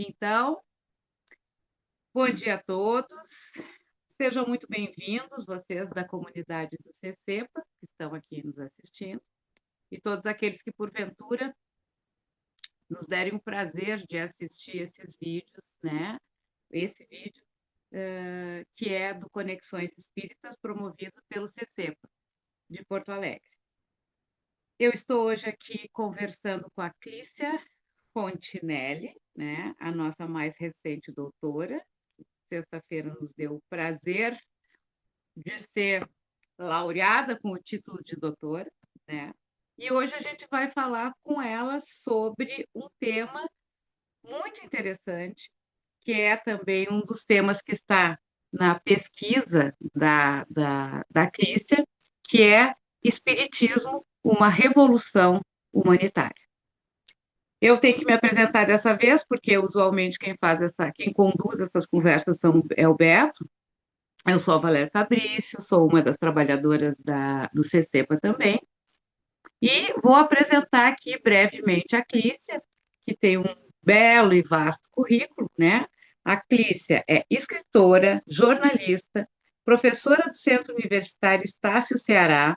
Então, bom dia a todos. Sejam muito bem-vindos, vocês da comunidade do CCPA, que estão aqui nos assistindo, e todos aqueles que, porventura, nos derem o prazer de assistir esses vídeos, né? Esse vídeo, que é do Conexões Espíritas, promovido pelo CCPA, de Porto Alegre. Eu estou hoje aqui conversando com a Clícia Fontinelli, né? A nossa mais recente doutora. Sexta-feira nos deu o prazer de ser laureada com o título de doutora, né? E hoje a gente vai falar com ela sobre um tema muito interessante, que é também um dos temas que está na pesquisa da Clícia, que é Espiritismo, uma revolução humanitária. Eu tenho que me apresentar dessa vez, porque usualmente quem conduz essas conversas é o Beto. Eu sou a Valéria Fabrício, sou uma das trabalhadoras do CCPA também, e vou apresentar aqui brevemente a Clícia, que tem um belo e vasto currículo, né? A Clícia é escritora, jornalista, professora do Centro Universitário Estácio Ceará,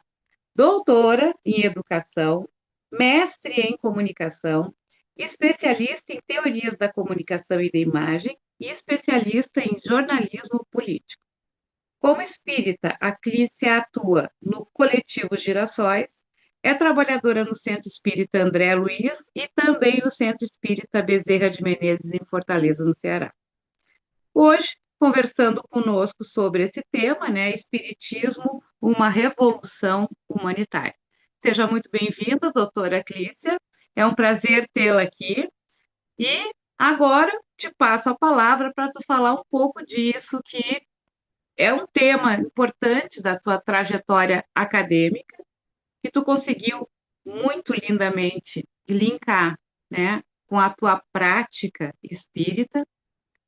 doutora em educação, mestre em comunicação, especialista em teorias da comunicação e da imagem e especialista em jornalismo político. Como espírita, a Clícia atua no Coletivo Girassóis, é trabalhadora no Centro Espírita André Luiz e também no Centro Espírita Bezerra de Menezes, em Fortaleza, no Ceará. Hoje, conversando conosco sobre esse tema, né, Espiritismo, uma revolução humanitária. Seja muito bem-vinda, doutora Clícia, é um prazer tê-la aqui. E agora te passo a palavra para tu falar um pouco disso que é um tema importante da tua trajetória acadêmica, que tu conseguiu muito lindamente linkar, né, com a tua prática espírita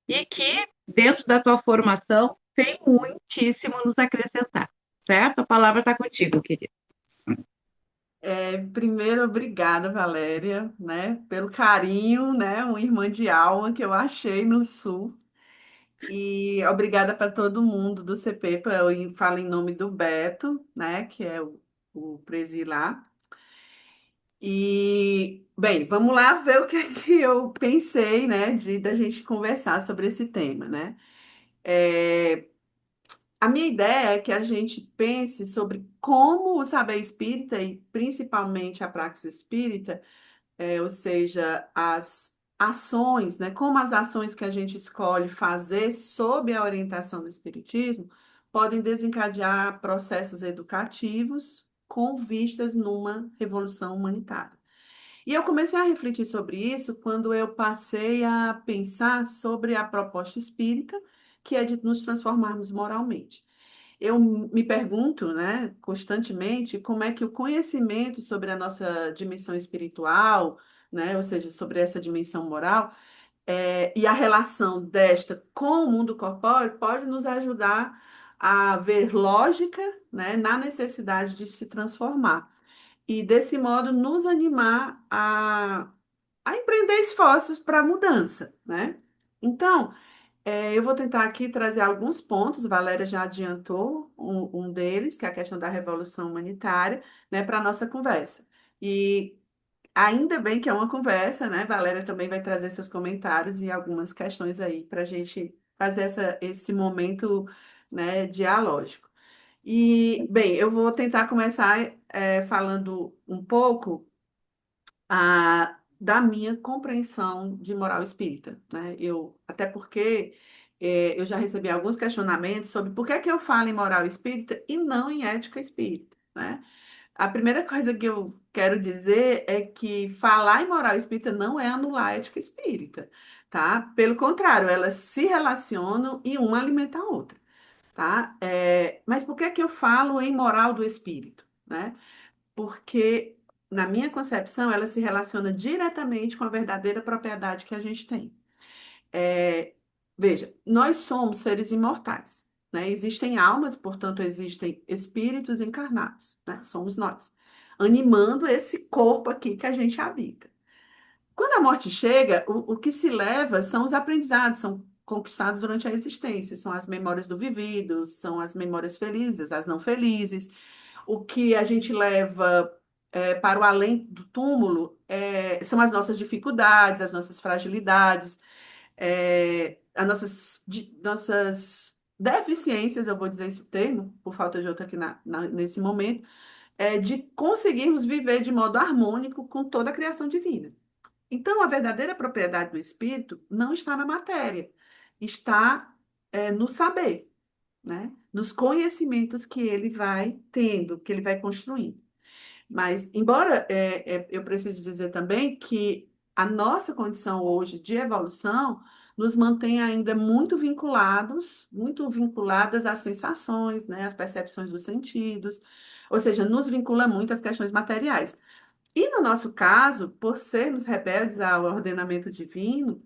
e que, dentro da tua formação, tem muitíssimo a nos acrescentar, certo? A palavra está contigo, querido. Primeiro, obrigada, Valéria, né, pelo carinho, né, uma irmã de alma que eu achei no Sul. E obrigada para todo mundo do CPPA. Eu falo em nome do Beto, né, que é o presi lá. E, bem, vamos lá ver o que é que eu pensei, né, da gente conversar sobre esse tema, né? É, a minha ideia é que a gente pense sobre como o saber espírita e principalmente a praxis espírita, ou seja, as ações, né, como as ações que a gente escolhe fazer sob a orientação do espiritismo podem desencadear processos educativos com vistas numa revolução humanitária. E eu comecei a refletir sobre isso quando eu passei a pensar sobre a proposta espírita, que é de nos transformarmos moralmente. Eu me pergunto, né, constantemente, como é que o conhecimento sobre a nossa dimensão espiritual, né, ou seja, sobre essa dimensão moral, e a relação desta com o mundo corpóreo pode nos ajudar a ver lógica, né, na necessidade de se transformar. E, desse modo, nos animar a empreender esforços para a mudança, né? Então, eu vou tentar aqui trazer alguns pontos, Valéria já adiantou um deles, que é a questão da revolução humanitária, né, para a nossa conversa. E ainda bem que é uma conversa, né? Valéria também vai trazer seus comentários e algumas questões aí para a gente fazer esse momento, né, dialógico. E, bem, eu vou tentar começar falando um pouco da minha compreensão de moral espírita, né? Até porque eu já recebi alguns questionamentos sobre por que é que eu falo em moral espírita e não em ética espírita, né? A primeira coisa que eu quero dizer é que falar em moral espírita não é anular a ética espírita, tá? Pelo contrário, elas se relacionam e uma alimenta a outra, tá? Mas por que é que eu falo em moral do espírito, né? Porque, na minha concepção, ela se relaciona diretamente com a verdadeira propriedade que a gente tem. É, Veja, nós somos seres imortais, né? Existem almas, portanto, existem espíritos encarnados, né? Somos nós, animando esse corpo aqui que a gente habita. Quando a morte chega, o que se leva são os aprendizados, são conquistados durante a existência, são as memórias do vivido, são as memórias felizes, as não felizes. O que a gente leva para o além do túmulo são as nossas dificuldades, as nossas fragilidades, as nossas deficiências, eu vou dizer esse termo, por falta de outro aqui nesse momento, de conseguirmos viver de modo harmônico com toda a criação divina. Então, a verdadeira propriedade do espírito não está na matéria, está no saber, né? Nos conhecimentos que ele vai tendo, que ele vai construindo. Mas, embora eu precise dizer também que a nossa condição hoje de evolução nos mantém ainda muito vinculadas às sensações, né? Às percepções dos sentidos, ou seja, nos vincula muito às questões materiais. E no nosso caso, por sermos rebeldes ao ordenamento divino,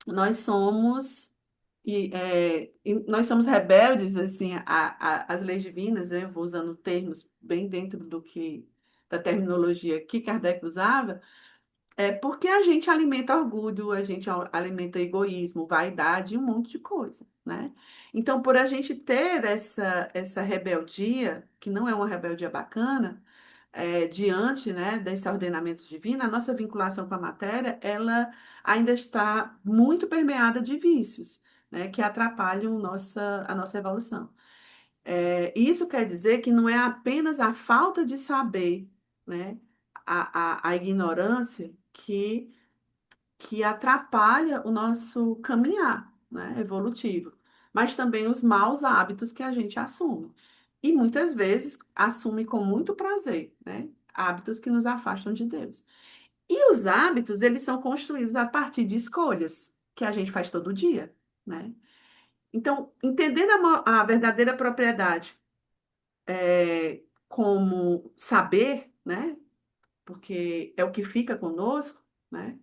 nós somos nós somos rebeldes assim às leis divinas, né? Eu vou usando termos bem dentro do que da terminologia que Kardec usava, porque a gente alimenta orgulho, a gente alimenta egoísmo, vaidade e um monte de coisa, né? Então, por a gente ter essa rebeldia, que não é uma rebeldia bacana, diante, né, desse ordenamento divino, a nossa vinculação com a matéria, ela ainda está muito permeada de vícios, né, que atrapalham a nossa evolução. Isso quer dizer que não é apenas a falta de saber, né, a ignorância que atrapalha o nosso caminhar, né, evolutivo, mas também os maus hábitos que a gente assume. E muitas vezes assume com muito prazer, né, hábitos que nos afastam de Deus. E os hábitos, eles são construídos a partir de escolhas que a gente faz todo dia, né? Então, entendendo a verdadeira propriedade como saber, né? Porque é o que fica conosco, né?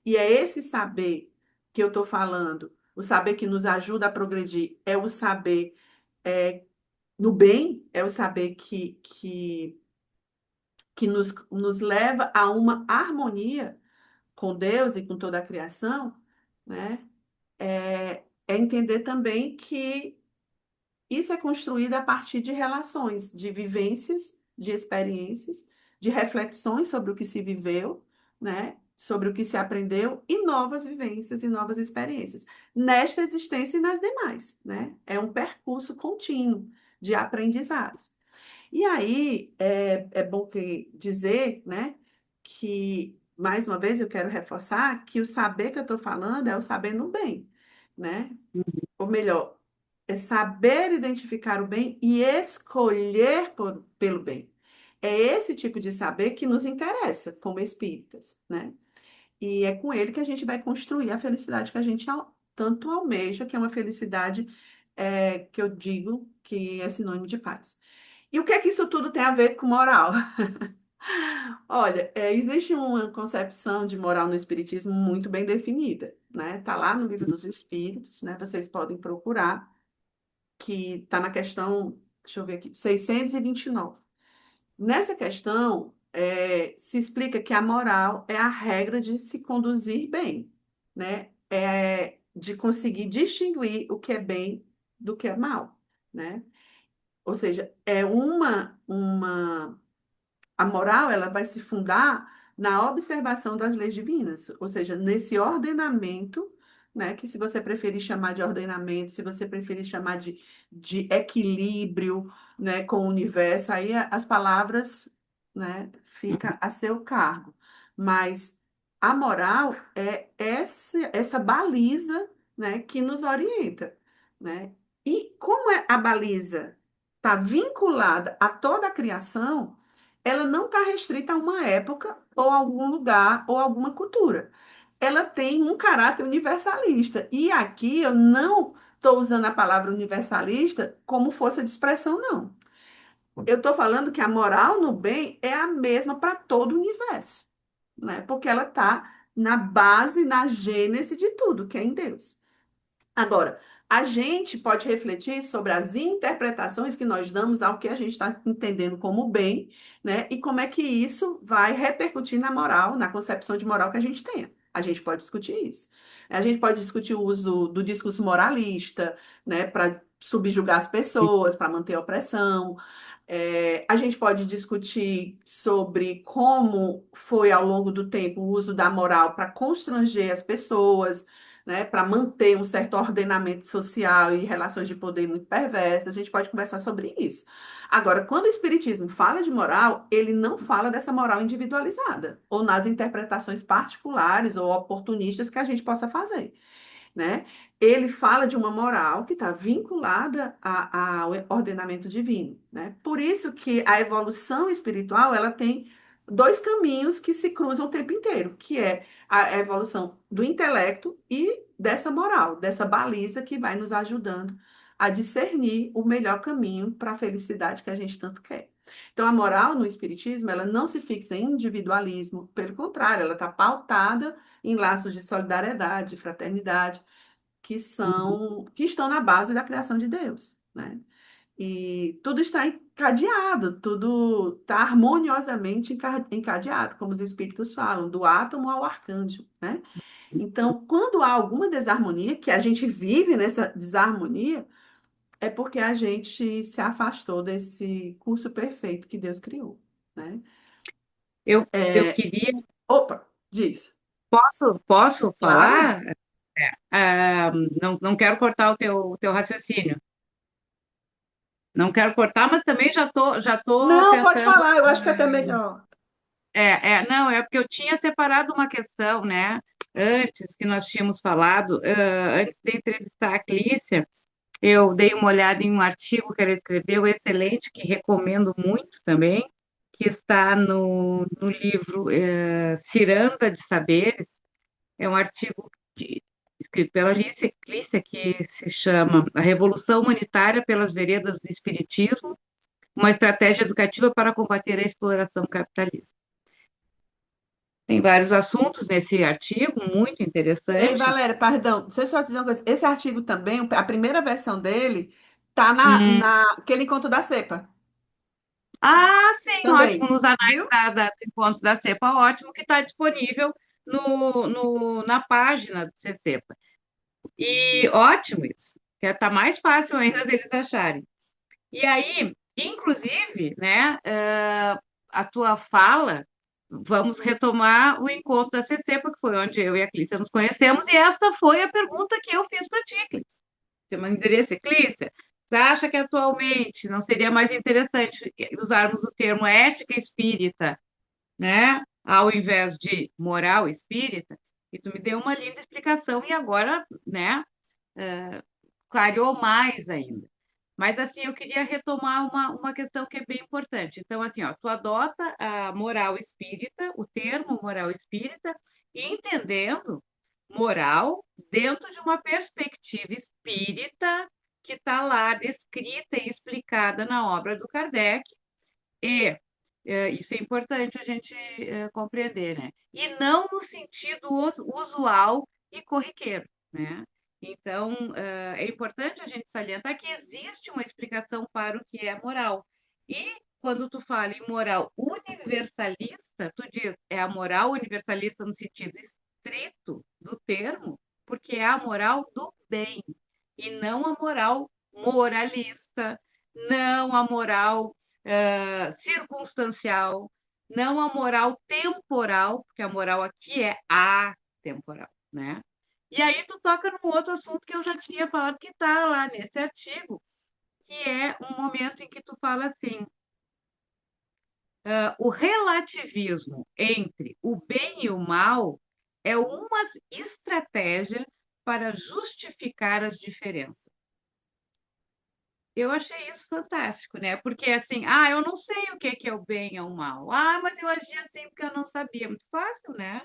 E é esse saber que eu estou falando, o saber que nos ajuda a progredir, é o saber no bem, é o saber que nos leva a uma harmonia com Deus e com toda a criação, né? É entender também que isso é construído a partir de relações, de vivências, de experiências, de reflexões sobre o que se viveu, né? Sobre o que se aprendeu e novas vivências e novas experiências, nesta existência e nas demais, né? É um percurso contínuo de aprendizados. E aí, é bom dizer, né, que, mais uma vez, eu quero reforçar que o saber que eu estou falando é o saber no bem, né? Ou melhor, é saber identificar o bem e escolher pelo bem. É esse tipo de saber que nos interessa como espíritas, né? E é com ele que a gente vai construir a felicidade que a gente tanto almeja, que é uma felicidade que eu digo que é sinônimo de paz. E o que é que isso tudo tem a ver com moral? Olha, existe uma concepção de moral no Espiritismo muito bem definida, né? Tá lá no Livro dos Espíritos, né? Vocês podem procurar que está na questão, deixa eu ver aqui, 629. Nessa questão, se explica que a moral é a regra de se conduzir bem, né? De conseguir distinguir o que é bem do que é mal, né? Ou seja, a moral, ela vai se fundar na observação das leis divinas, ou seja, nesse ordenamento, né, que se você preferir chamar de ordenamento, se você preferir chamar de equilíbrio, né, com o universo, aí as palavras, né, fica a seu cargo. Mas a moral é essa baliza, né, que nos orienta, né? E como a baliza está vinculada a toda a criação, ela não está restrita a uma época, ou a algum lugar, ou alguma cultura. Ela tem um caráter universalista. E aqui eu não estou usando a palavra universalista como força de expressão, não. Eu estou falando que a moral no bem é a mesma para todo o universo, né? Porque ela está na base, na gênese de tudo, que é em Deus. Agora, a gente pode refletir sobre as interpretações que nós damos ao que a gente está entendendo como bem, né? E como é que isso vai repercutir na moral, na concepção de moral que a gente tenha. A gente pode discutir isso. A gente pode discutir o uso do discurso moralista, né, para subjugar as pessoas, para manter a opressão. A gente pode discutir sobre como foi ao longo do tempo o uso da moral para constranger as pessoas, né, para manter um certo ordenamento social e relações de poder muito perversas. A gente pode conversar sobre isso. Agora, quando o Espiritismo fala de moral, ele não fala dessa moral individualizada, ou nas interpretações particulares ou oportunistas que a gente possa fazer, né? Ele fala de uma moral que está vinculada ao ordenamento divino, né? Por isso que a evolução espiritual ela tem dois caminhos que se cruzam o tempo inteiro, que é a evolução do intelecto e dessa moral, dessa baliza que vai nos ajudando a discernir o melhor caminho para a felicidade que a gente tanto quer. Então, a moral no espiritismo, ela não se fixa em individualismo, pelo contrário, ela está pautada em laços de solidariedade, fraternidade, que estão na base da criação de Deus, né? E tudo está encadeado, tudo está harmoniosamente encadeado, como os espíritos falam, do átomo ao arcanjo, né? Então, quando há alguma desarmonia, que a gente vive nessa desarmonia, é porque a gente se afastou desse curso perfeito que Deus criou, né? Eu É, queria, opa, diz. posso Claro. falar? Ah, não quero cortar o teu raciocínio. Não quero cortar, mas também já tô Não, pode tentando. falar, eu acho que é até melhor. Não, é porque eu tinha separado uma questão, né? Antes que nós tínhamos falado, antes de entrevistar a Clícia, eu dei uma olhada em um artigo que ela escreveu, excelente, que recomendo muito também, que está no livro Ciranda de Saberes. É um artigo escrito pela Clícia, que se chama A Revolução Humanitária pelas Veredas do Espiritismo, uma estratégia educativa para combater a exploração capitalista. Tem vários assuntos nesse artigo, muito Ei, interessante. Valéria, perdão, deixa eu só dizer uma coisa. Esse artigo também, a primeira versão dele, tá Hum. naquele encontro da CEPA. Ah, sim, ótimo, Também, nos anais viu? do Encontros da CEPA, ótimo, que está disponível na página do CCEPA. E ótimo isso, que está mais fácil ainda deles acharem. E aí, inclusive, né, a tua fala, vamos retomar o encontro da CCEPA, que foi onde eu e a Clícia nos conhecemos, e esta foi a pergunta que eu fiz para ti, Clícia. Você mandaria ser Clícia? Você acha que atualmente não seria mais interessante usarmos o termo ética espírita, né, ao invés de moral espírita? E tu me deu uma linda explicação e agora, né, clareou mais ainda. Mas, assim, eu queria retomar uma questão que é bem importante. Então, assim, ó, tu adota a moral espírita, o termo moral espírita, e entendendo moral dentro de uma perspectiva espírita que está lá descrita e explicada na obra do Kardec, e isso é importante a gente compreender, né? E não no sentido usual e corriqueiro, né? Então, é importante a gente salientar que existe uma explicação para o que é moral. E quando tu fala em moral universalista, tu diz é a moral universalista no sentido estrito do termo, porque é a moral do bem, e não a moral moralista, não a moral circunstancial, não a moral temporal, porque a moral aqui é atemporal, né? E aí tu toca num outro assunto que eu já tinha falado que está lá nesse artigo, que é um momento em que tu fala assim, o relativismo entre o bem e o mal é uma estratégia para justificar as diferenças. Eu achei isso fantástico, né? Porque assim, eu não sei o que é o bem e o mal. Ah, mas eu agi assim porque eu não sabia. Muito fácil, né?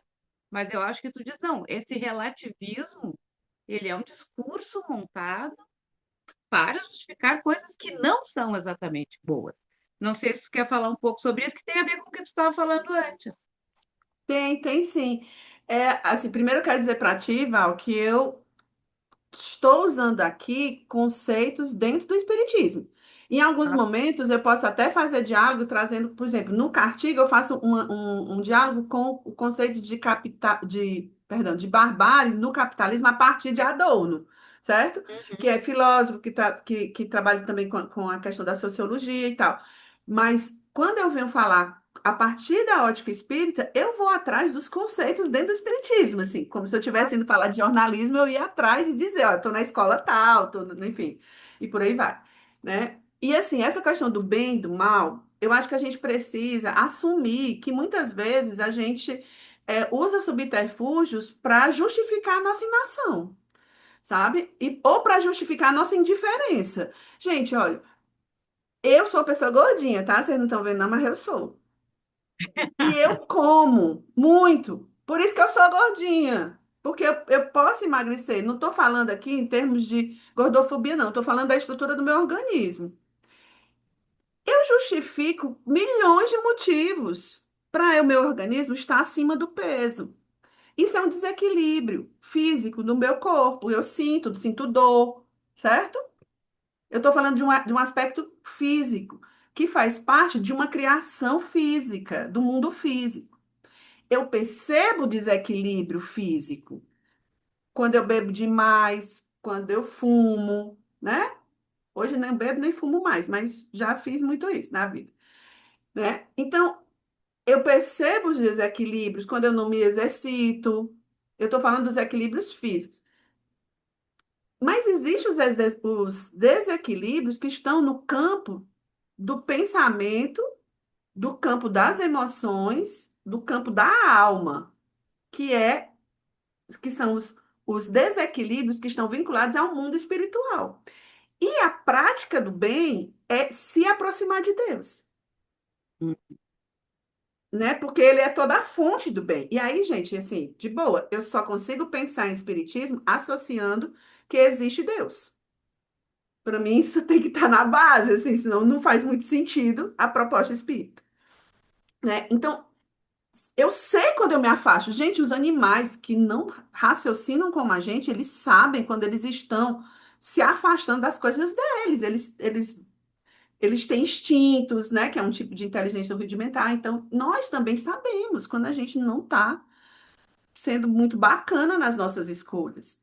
Mas eu acho que tu diz, não, esse relativismo, ele é um discurso montado para justificar coisas que não são exatamente boas. Não sei se tu quer falar um pouco sobre isso, que tem a ver com o que tu estava falando antes. Tem sim. Assim, primeiro eu quero dizer para ti, Val, que eu estou usando aqui conceitos dentro do espiritismo. Em alguns Ah, momentos eu posso até fazer diálogo trazendo, por exemplo, no Cartigo eu faço um diálogo com o conceito perdão, de barbárie no capitalismo a partir de Adorno, certo? Que uhum. é filósofo, que trabalha também com a questão da sociologia e tal. Mas quando eu venho falar a partir da ótica espírita, eu vou atrás dos conceitos dentro do espiritismo, assim, como se eu Ah, estivesse indo falar de jornalismo, eu ia atrás e dizer, ó, tô na escola tal, enfim, e por aí vai, né? E assim, essa questão do bem e do mal, eu acho que a gente precisa assumir que muitas vezes a gente usa subterfúgios para justificar a nossa inação, sabe? Ou para justificar a nossa indiferença. Gente, olha, eu sou uma pessoa gordinha, tá? Vocês não estão vendo, não, mas eu sou. E eu como muito. Por isso que eu sou gordinha. Porque eu posso emagrecer. Não estou falando aqui em termos de gordofobia, não. Estou falando da estrutura do meu organismo. Eu justifico milhões de motivos para o meu organismo estar acima do peso. Isso é um desequilíbrio físico no meu corpo. Eu sinto dor, certo? Eu estou falando de um aspecto físico, que faz parte de uma criação física, do mundo físico. Eu percebo o desequilíbrio físico quando eu bebo demais, quando eu fumo, né? Hoje nem bebo nem fumo mais, mas já fiz muito isso na vida, né? Então, eu percebo os desequilíbrios quando eu não me exercito. Eu estou falando dos equilíbrios físicos. Mas existem os desequilíbrios que estão no campo do pensamento, do campo das emoções, do campo da alma, que é que são os desequilíbrios que estão vinculados ao mundo espiritual. E a prática do bem é se aproximar de Deus, hum. né? Porque ele é toda a fonte do bem. E aí, gente, assim, de boa, eu só consigo pensar em espiritismo associando que existe Deus. Para mim, isso tem que estar na base, assim, senão não faz muito sentido a proposta espírita, né? Então, eu sei quando eu me afasto. Gente, os animais que não raciocinam como a gente, eles sabem quando eles estão se afastando das coisas deles. Eles têm instintos, né? Que é um tipo de inteligência rudimentar. Então, nós também sabemos quando a gente não está sendo muito bacana nas nossas escolhas,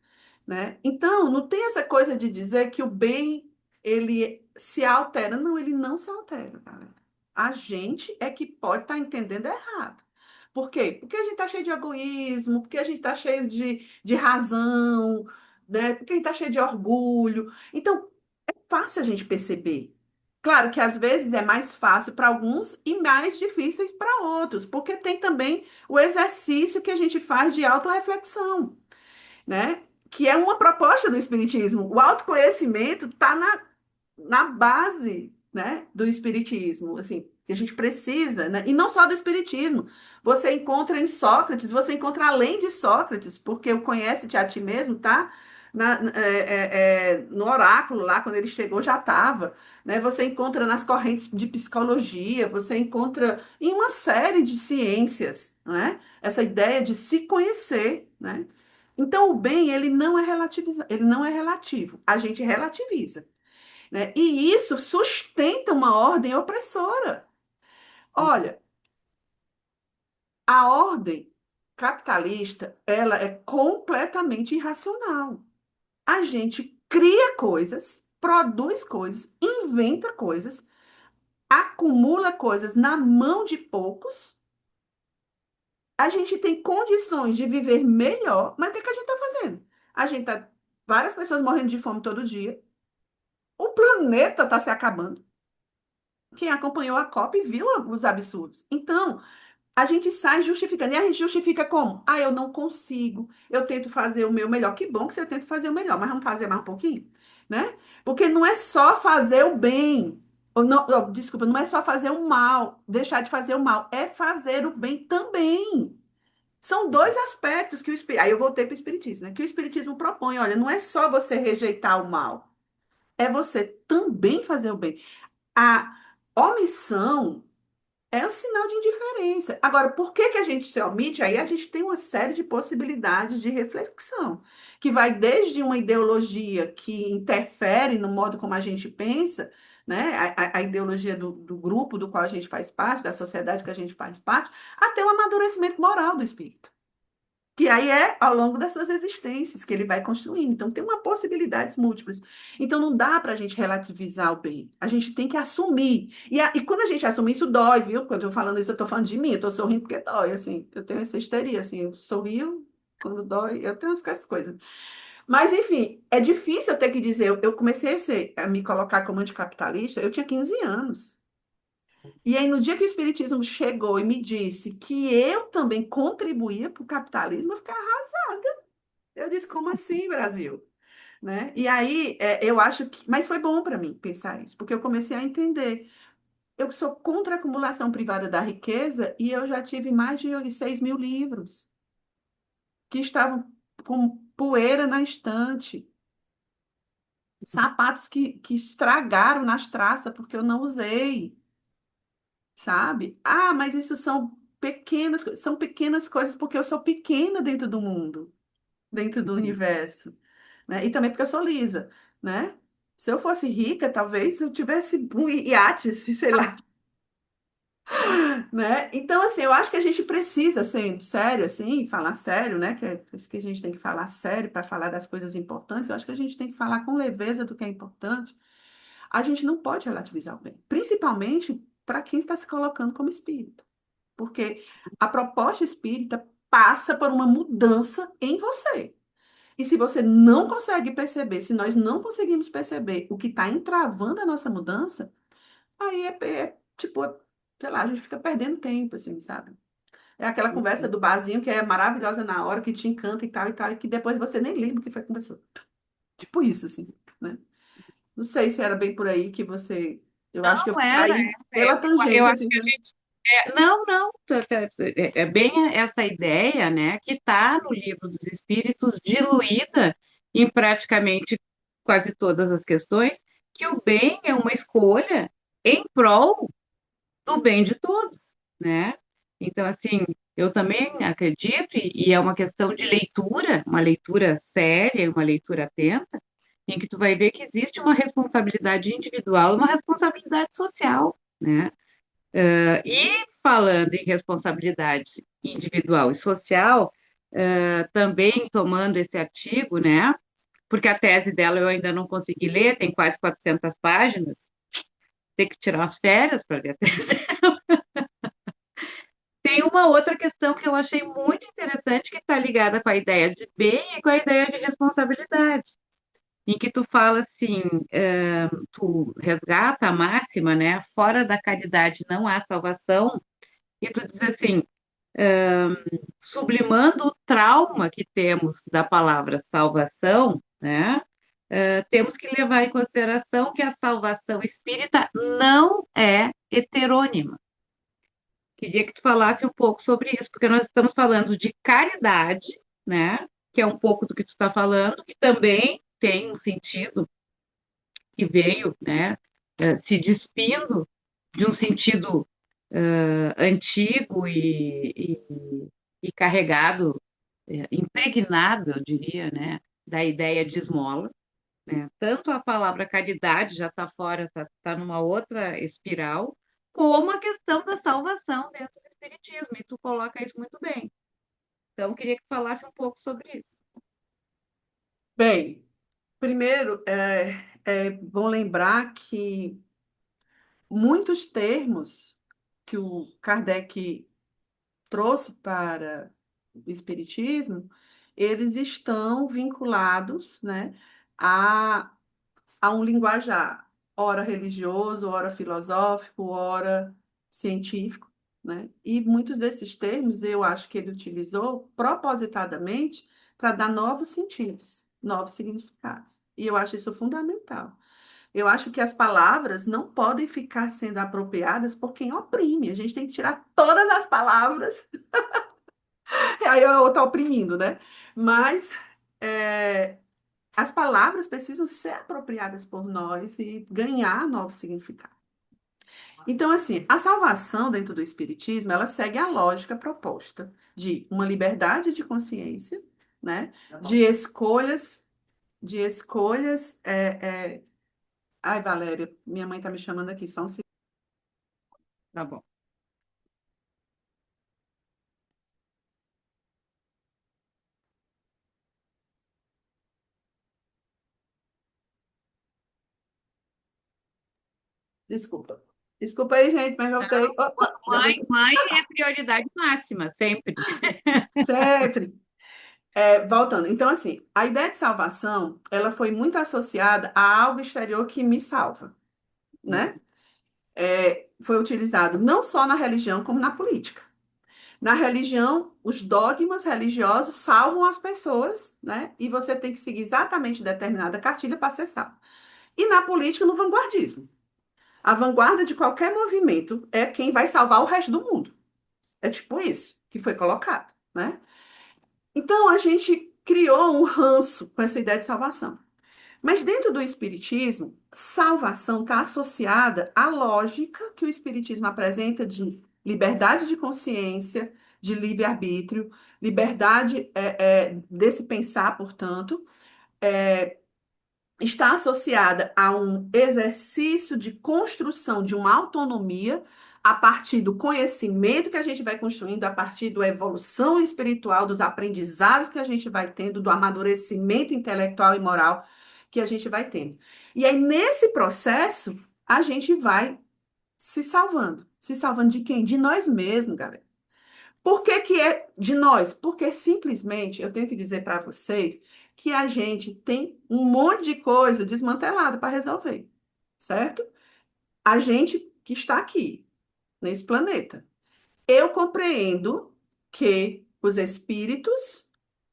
né? Então, não tem essa coisa de dizer que o bem ele se altera. Não, ele não se altera, galera. A gente é que pode estar entendendo errado. Por quê? Porque a gente está cheio de egoísmo, porque a gente está cheio de razão, né? Porque a gente está cheio de orgulho. Então, é fácil a gente perceber. Claro que às vezes é mais fácil para alguns e mais difíceis para outros, porque tem também o exercício que a gente faz de autorreflexão, né? Que é uma proposta do Espiritismo. O autoconhecimento está na base, né, do espiritismo, assim, que a gente precisa, né? E não só do espiritismo. Você encontra em Sócrates, você encontra além de Sócrates, porque o conhece-te a ti mesmo, tá? No oráculo lá, quando ele chegou, já estava, né? Você encontra nas correntes de psicologia, você encontra em uma série de ciências, né? Essa ideia de se conhecer, né? Então, o bem, ele não é relativo, a gente relativiza, né? E isso sustenta uma ordem opressora. Olha, a ordem capitalista, ela é completamente irracional. A gente cria coisas, produz coisas, inventa coisas, acumula coisas na mão de poucos. A gente tem condições de viver melhor, mas o que é que a gente está fazendo? A gente tá várias pessoas morrendo de fome todo dia. O planeta está se acabando. Quem acompanhou a COP viu os absurdos. Então, a gente sai justificando. E a gente justifica como? Ah, eu não consigo. Eu tento fazer o meu melhor. Que bom que você tenta fazer o melhor, mas vamos fazer mais um pouquinho, né? Porque não é só fazer o bem. Ou não, desculpa, não é só fazer o mal, deixar de fazer o mal, é fazer o bem também. São dois aspectos que o espiritismo. Aí eu voltei para o espiritismo, né? Que o espiritismo propõe. Olha, não é só você rejeitar o mal, é você também fazer o bem. A omissão É um sinal de indiferença. Agora, por que que a gente se omite? Aí a gente tem uma série de possibilidades de reflexão, que vai desde uma ideologia que interfere no modo como a gente pensa, né? A ideologia do grupo do qual a gente faz parte, da sociedade que a gente faz parte, até o amadurecimento moral do espírito. Que aí é ao longo das suas existências que ele vai construindo. Então, tem uma possibilidades múltiplas. Então, não dá para a gente relativizar o bem. A gente tem que assumir. E quando a gente assume, isso dói, viu? Quando eu tô falando isso, eu estou falando de mim. Eu estou sorrindo porque dói, assim. Eu tenho essa histeria, assim. Eu sorrio quando dói. Eu tenho essas coisas. Mas, enfim, é difícil eu ter que dizer. Eu comecei a me colocar como anticapitalista, eu tinha 15 anos. E aí, no dia que o Espiritismo chegou e me disse que eu também contribuía para o capitalismo, eu fiquei arrasada. Eu disse, como assim, Brasil? Né? E aí, eu acho que. Mas foi bom para mim pensar isso, porque eu comecei a entender. Eu sou contra a acumulação privada da riqueza e eu já tive mais de 6 mil livros que estavam com poeira na estante, sapatos que estragaram nas traças porque eu não usei, sabe? Ah, mas isso são pequenas coisas porque eu sou pequena dentro do mundo, dentro do universo, né? E também porque eu sou lisa, né? Se eu fosse rica, talvez eu tivesse um iate, sei lá, né? Então, assim, eu acho que a gente precisa, assim, sério, assim, falar sério, né? Que é isso que a gente tem que falar sério para falar das coisas importantes. Eu acho que a gente tem que falar com leveza do que é importante. A gente não pode relativizar o bem, principalmente para quem está se colocando como espírita, porque a proposta espírita passa por uma mudança em você. E se você não consegue perceber, se nós não conseguimos perceber o que está entravando a nossa mudança, aí tipo, sei lá, a gente fica perdendo tempo, assim, sabe? É aquela conversa do barzinho que é maravilhosa na hora, que te encanta e tal, e que depois você nem lembra o que foi que conversou. Tipo isso, assim, né? Não sei se era bem por aí que você. Eu acho que eu Não fui era aí essa. pela Eu tangente, acho assim. que a gente. Não, não. É bem essa ideia, né, que está no Livro dos Espíritos, diluída em praticamente quase todas as questões, que o bem é uma escolha em prol do bem de todos, né? Então, assim, eu também acredito, e é uma questão de leitura, uma leitura séria, uma leitura atenta, em que tu vai ver que existe uma responsabilidade individual e uma responsabilidade social, né? E falando em responsabilidade individual e social, também tomando esse artigo, né? Porque a tese dela eu ainda não consegui ler, tem quase 400 páginas, tem que tirar as férias para ler a tese. Tem uma outra questão que eu achei muito interessante, que está ligada com a ideia de bem e com a ideia de responsabilidade, em que tu fala assim, tu resgata a máxima, né? Fora da caridade não há salvação, e tu diz assim, sublimando o trauma que temos da palavra salvação, né? Temos que levar em consideração que a salvação espírita não é heterônima. Queria que tu falasse um pouco sobre isso, porque nós estamos falando de caridade, né? Que é um pouco do que tu está falando, que também tem um sentido que veio, né? Se despindo de um sentido antigo e carregado, impregnado, eu diria, né? Da ideia de esmola, né? Tanto a palavra caridade já está fora, está numa outra espiral, como a questão da salvação dentro do Espiritismo, e tu coloca isso muito bem. Então, eu queria que falasse um pouco sobre isso. Bem, primeiro, é bom lembrar que muitos termos que o Kardec trouxe para o Espiritismo, eles estão vinculados, né, a, a um linguajar, ora religioso, ora filosófico, ora científico, né? E muitos desses termos eu acho que ele utilizou propositadamente para dar novos sentidos, novos significados. E eu acho isso fundamental. Eu acho que as palavras não podem ficar sendo apropriadas por quem oprime. A gente tem que tirar todas as palavras. Aí eu estou oprimindo, né? Mas é, as palavras precisam ser apropriadas por nós e ganhar novos significados. Então, assim, a salvação dentro do Espiritismo, ela segue a lógica proposta de uma liberdade de consciência, né? De escolhas, de escolhas. Ai, Valéria, minha mãe tá me chamando aqui, só um segundo. Tá bom. Desculpa. Desculpa aí, gente, mas voltei. Opa, já Mãe, voltei. mãe é prioridade máxima, sempre. Sempre. Voltando. Então, assim, a ideia de salvação, ela foi muito associada a algo exterior que me salva, né? Foi utilizado não só na religião, como na política. Na religião, os dogmas religiosos salvam as pessoas, né? E você tem que seguir exatamente determinada cartilha para ser salvo. E na política, no vanguardismo. A vanguarda de qualquer movimento é quem vai salvar o resto do mundo. É tipo isso que foi colocado, né? Então, a gente criou um ranço com essa ideia de salvação. Mas dentro do Espiritismo, salvação está associada à lógica que o Espiritismo apresenta de liberdade de consciência, de livre-arbítrio, liberdade desse pensar, portanto, está associada a um exercício de construção de uma autonomia a partir do conhecimento que a gente vai construindo, a partir da evolução espiritual, dos aprendizados que a gente vai tendo, do amadurecimento intelectual e moral que a gente vai tendo. E aí, nesse processo, a gente vai se salvando. Se salvando de quem? De nós mesmos, galera. Por que que é de nós? Porque simplesmente eu tenho que dizer para vocês que a gente tem um monte de coisa desmantelada para resolver, certo? A gente que está aqui, nesse planeta. Eu compreendo que os espíritos,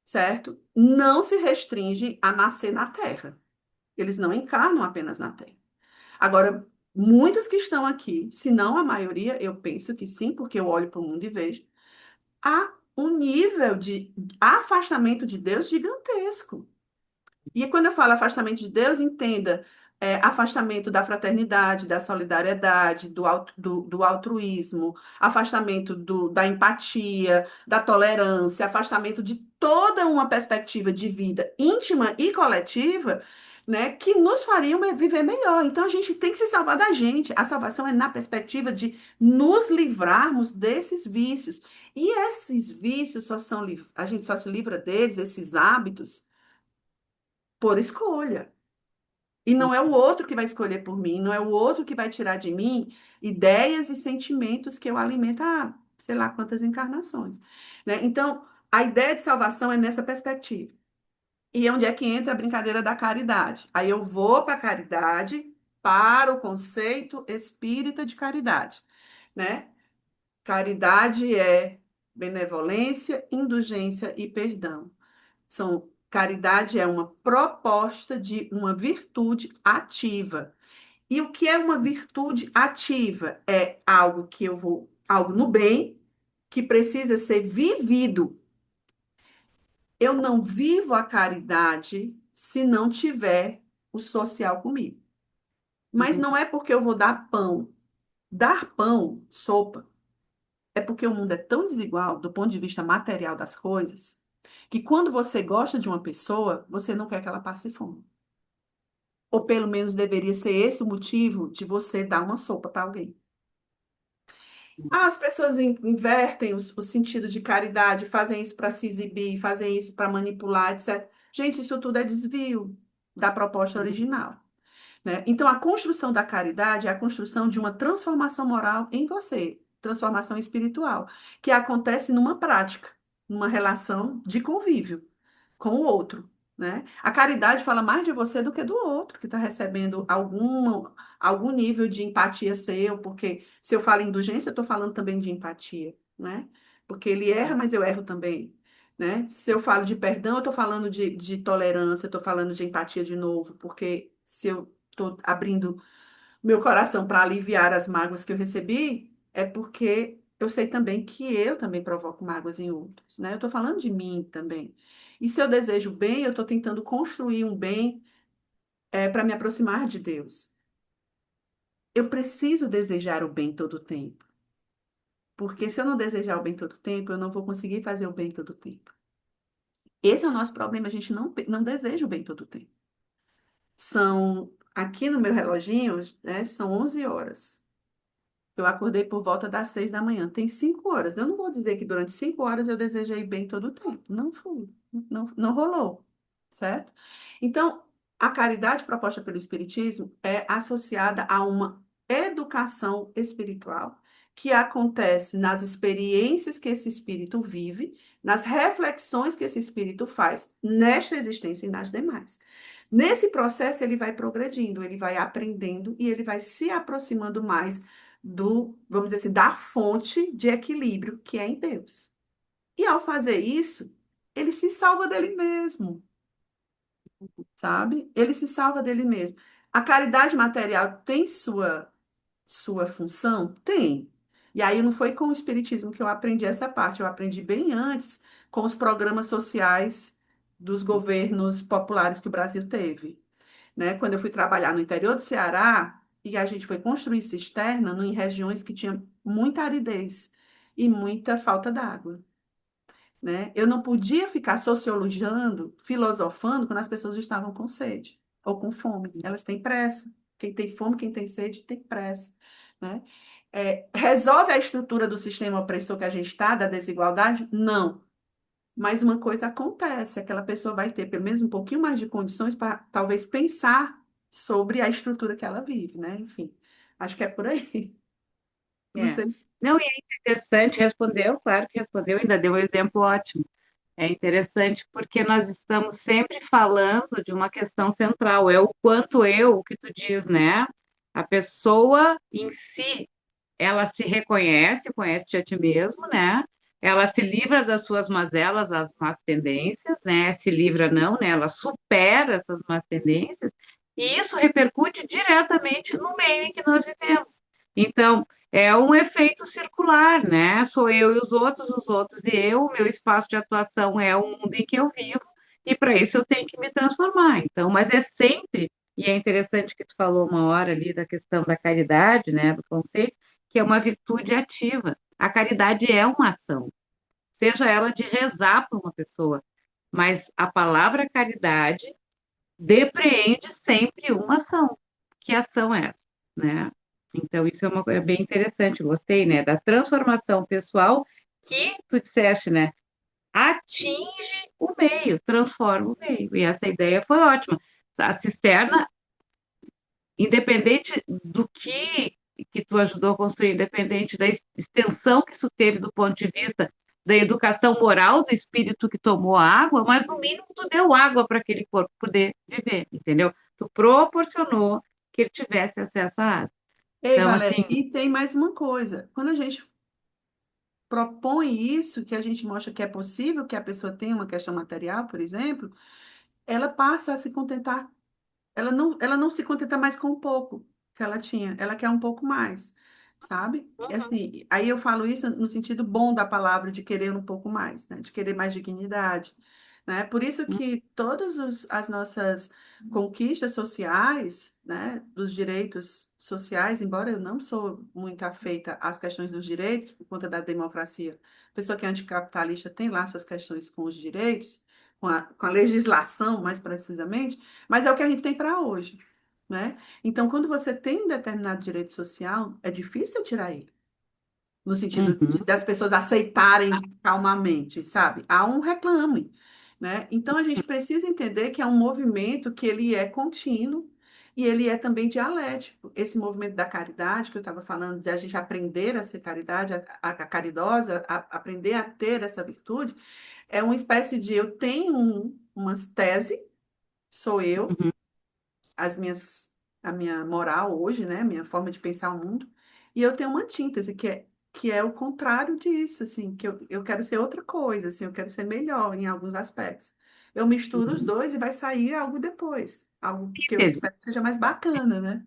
certo, não se restringem a nascer na Terra. Eles não encarnam apenas na Terra. Agora, muitos que estão aqui, se não a maioria, eu penso que sim, porque eu olho para o mundo e vejo há um nível de afastamento de Deus gigantesco. E quando eu falo afastamento de Deus, entenda, afastamento da fraternidade, da solidariedade, do altruísmo, afastamento da empatia, da tolerância, afastamento de toda uma perspectiva de vida íntima e coletiva, né, que nos fariam viver melhor. Então a gente tem que se salvar da gente. A salvação é na perspectiva de nos livrarmos desses vícios. E esses vícios a gente só se livra deles, esses hábitos por escolha. E não é o outro que vai escolher por mim, não é o outro que vai tirar de mim ideias e sentimentos que eu alimento há, sei lá quantas encarnações, né? Então, a ideia de salvação é nessa perspectiva. E onde é que entra a brincadeira da caridade? Aí eu vou para a caridade, para o conceito espírita de caridade, né? Caridade é benevolência, indulgência e perdão. Caridade é uma proposta de uma virtude ativa. E o que é uma virtude ativa? É algo que algo no bem, que precisa ser vivido. Eu não vivo a caridade se não tiver o social comigo. Mas Uhum. não é porque eu vou dar pão. Dar pão, sopa, é porque o mundo é tão desigual do ponto de vista material das coisas, que quando você gosta de uma pessoa, você não quer que ela passe fome. Ou pelo menos deveria ser esse o motivo de você dar uma sopa para alguém. As pessoas invertem o sentido de caridade, fazem isso para se exibir, fazem isso para manipular, etc. Gente, isso tudo é desvio da proposta original, né? Então, a construção da caridade é a construção de uma transformação moral em você, transformação espiritual, que acontece numa prática, numa relação de convívio com o outro, né? A caridade fala mais de você do que do outro, que está recebendo algum nível de empatia seu, porque se eu falo indulgência, eu estou falando também de empatia, né? Porque ele erra, mas eu erro também, né? Se eu falo de perdão, eu estou falando de tolerância, eu estou falando de empatia de novo, porque se eu estou abrindo meu coração para aliviar as mágoas que eu recebi, é porque eu sei também que eu também provoco mágoas em outros, né? Eu estou falando de mim também. E se eu desejo bem, eu estou tentando construir um bem para me aproximar de Deus. eu preciso desejar o bem todo o tempo. Porque se eu não desejar o bem todo o tempo, eu não vou conseguir fazer o bem todo o tempo. Esse é o nosso problema, a gente não deseja o bem todo o tempo. Aqui no meu reloginho, né, são 11 horas. Eu acordei por volta das 6 da manhã. Tem 5 horas. Eu não vou dizer que durante 5 horas eu desejei bem todo o tempo. Não fui. Não rolou. Certo? Então, a caridade proposta pelo Espiritismo é associada a uma educação espiritual que acontece nas experiências que esse espírito vive, nas reflexões que esse espírito faz nesta existência e nas demais. Nesse processo, ele vai progredindo, ele vai aprendendo e ele vai se aproximando mais vamos dizer assim, da fonte de equilíbrio que é em Deus. E ao fazer isso, ele se salva dele mesmo, sabe? Ele se salva dele mesmo. A caridade material tem sua função? Tem. E aí não foi com o Espiritismo que eu aprendi essa parte, eu aprendi bem antes com os programas sociais dos governos populares que o Brasil teve, né? Quando eu fui trabalhar no interior do Ceará e a gente foi construir cisterna em regiões que tinham muita aridez e muita falta d'água, né? Eu não podia ficar sociologando, filosofando quando as pessoas estavam com sede ou com fome. Elas têm pressa. Quem tem fome, quem tem sede, tem pressa, né? Resolve a estrutura do sistema opressor que a gente está, da desigualdade? Não. Mas uma coisa acontece, aquela pessoa vai ter pelo menos um pouquinho mais de condições para talvez pensar sobre a estrutura que ela vive, né? Enfim, acho que é por aí. Não É. sei se... Não, e é interessante, respondeu, claro que respondeu, ainda deu um exemplo ótimo. É interessante porque nós estamos sempre falando de uma questão central, é o quanto eu, o que tu diz, né? A pessoa em si, ela se reconhece, conhece a ti mesmo, né? Ela se livra das suas mazelas, as más tendências, né? Se livra não, né? Ela supera essas más tendências e isso repercute diretamente no meio em que nós vivemos. Então, é um efeito circular, né? Sou eu e os outros e eu, o meu espaço de atuação é o mundo em que eu vivo, e para isso eu tenho que me transformar. Então, mas é sempre, e é interessante que tu falou uma hora ali da questão da caridade, né, do conceito, que é uma virtude ativa. A caridade é uma ação, seja ela de rezar para uma pessoa, mas a palavra caridade depreende sempre uma ação. Que ação é essa, né? Então, isso é uma coisa bem interessante, gostei, né? Da transformação pessoal que tu disseste, né? Atinge o meio, transforma o meio. E essa ideia foi ótima. A cisterna, independente do que tu ajudou a construir, independente da extensão que isso teve do ponto de vista da educação moral do espírito que tomou a água, mas no mínimo tu deu água para aquele corpo poder viver, entendeu? Tu proporcionou que ele tivesse acesso à água. Ei, Então, Valéria, assim, e tem mais uma coisa. Quando a gente propõe isso, que a gente mostra que é possível que a pessoa tenha uma questão material, por exemplo, ela passa a se contentar. Ela não se contenta mais com o pouco que ela tinha, ela quer um pouco mais, sabe? E assim, aí eu falo isso no sentido bom da palavra, de querer um pouco mais, né? De querer mais dignidade, né? Por isso que todas as nossas conquistas sociais, né? Dos direitos sociais, embora eu não sou muito afeita às questões dos direitos, por conta da democracia, a pessoa que é anticapitalista tem lá suas questões com os direitos, com a legislação, mais precisamente, mas é o que a gente tem para hoje, né? Então, quando você tem um determinado direito social, é difícil você tirar ele, no sentido uhum, das pessoas aceitarem calmamente, sabe? Há um reclame, né? Então, a gente precisa entender que é um movimento que ele é contínuo e ele é também dialético. Esse movimento da caridade que eu estava falando, de a gente aprender a ser caridade, a caridosa, aprender a ter essa virtude, é uma espécie de eu tenho uma tese, sou eu, uhum. as minhas, a minha moral hoje, né, a minha forma de pensar o mundo, e eu tenho uma antítese que é o contrário disso, assim, que eu quero ser outra coisa, assim, eu quero ser melhor em alguns aspectos. Eu misturo os dois e vai sair algo depois, algo que eu Síntese, espero que seja mais bacana, né?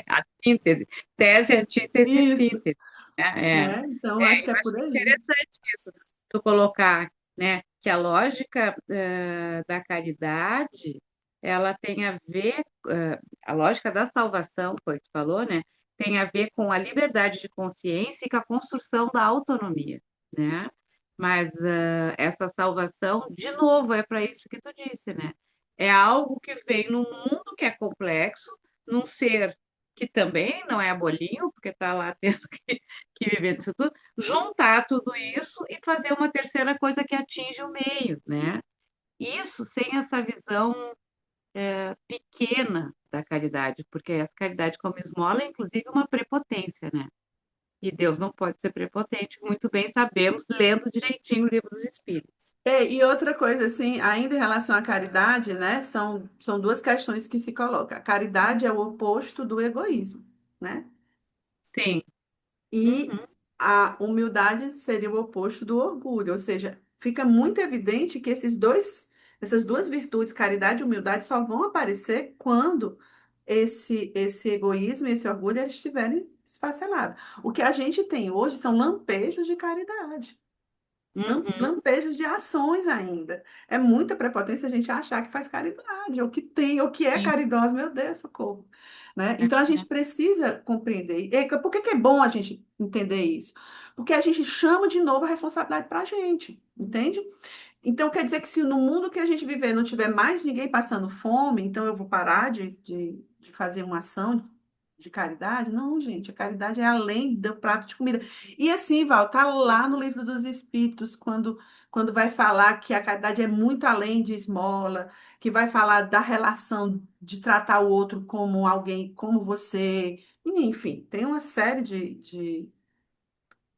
a síntese, tese, antítese e Isso, síntese. né? Então, acho que Eu é acho por aí. interessante isso, tu colocar, né, que a lógica da caridade ela tem a ver, a lógica da salvação, foi o que tu falou, né? Tem a ver com a liberdade de consciência e com a construção da autonomia, né? Mas essa salvação, de novo, é para isso que tu disse, né? É algo que vem num mundo que é complexo, num ser que também não é bolinho, porque está lá tendo que viver disso tudo, juntar tudo isso e fazer uma terceira coisa que atinge o meio, né? Isso sem essa visão pequena da caridade, porque a caridade como esmola é inclusive uma prepotência, né? E Deus não pode ser prepotente, muito bem sabemos, lendo direitinho o livro dos Espíritos. E outra coisa, assim, ainda em relação à caridade, né? São duas questões que se colocam. A caridade é o oposto do egoísmo, né? Sim. E Uhum, a humildade seria o oposto do orgulho. Ou seja, fica muito evidente que essas duas virtudes, caridade e humildade, só vão aparecer quando esse egoísmo e esse orgulho eles estiverem esfacelados. O que a gente tem hoje são lampejos de caridade. uhum, Lampejos de ações ainda. É muita prepotência a gente achar que faz caridade, ou que tem, ou que é sim. caridosa, meu Deus, socorro. Né? É, Então a gente é. precisa compreender. E por que que é bom a gente entender isso? Porque a gente chama de novo a responsabilidade para a gente, entende? Então, quer dizer que se no mundo que a gente viver não tiver mais ninguém passando fome, então eu vou parar de fazer uma ação de caridade? Não, gente, a caridade é além do prato de comida. E assim, Val, tá lá no livro dos Espíritos, quando vai falar que a caridade é muito além de esmola, que vai falar da relação de tratar o outro como alguém, como você. Enfim, tem uma série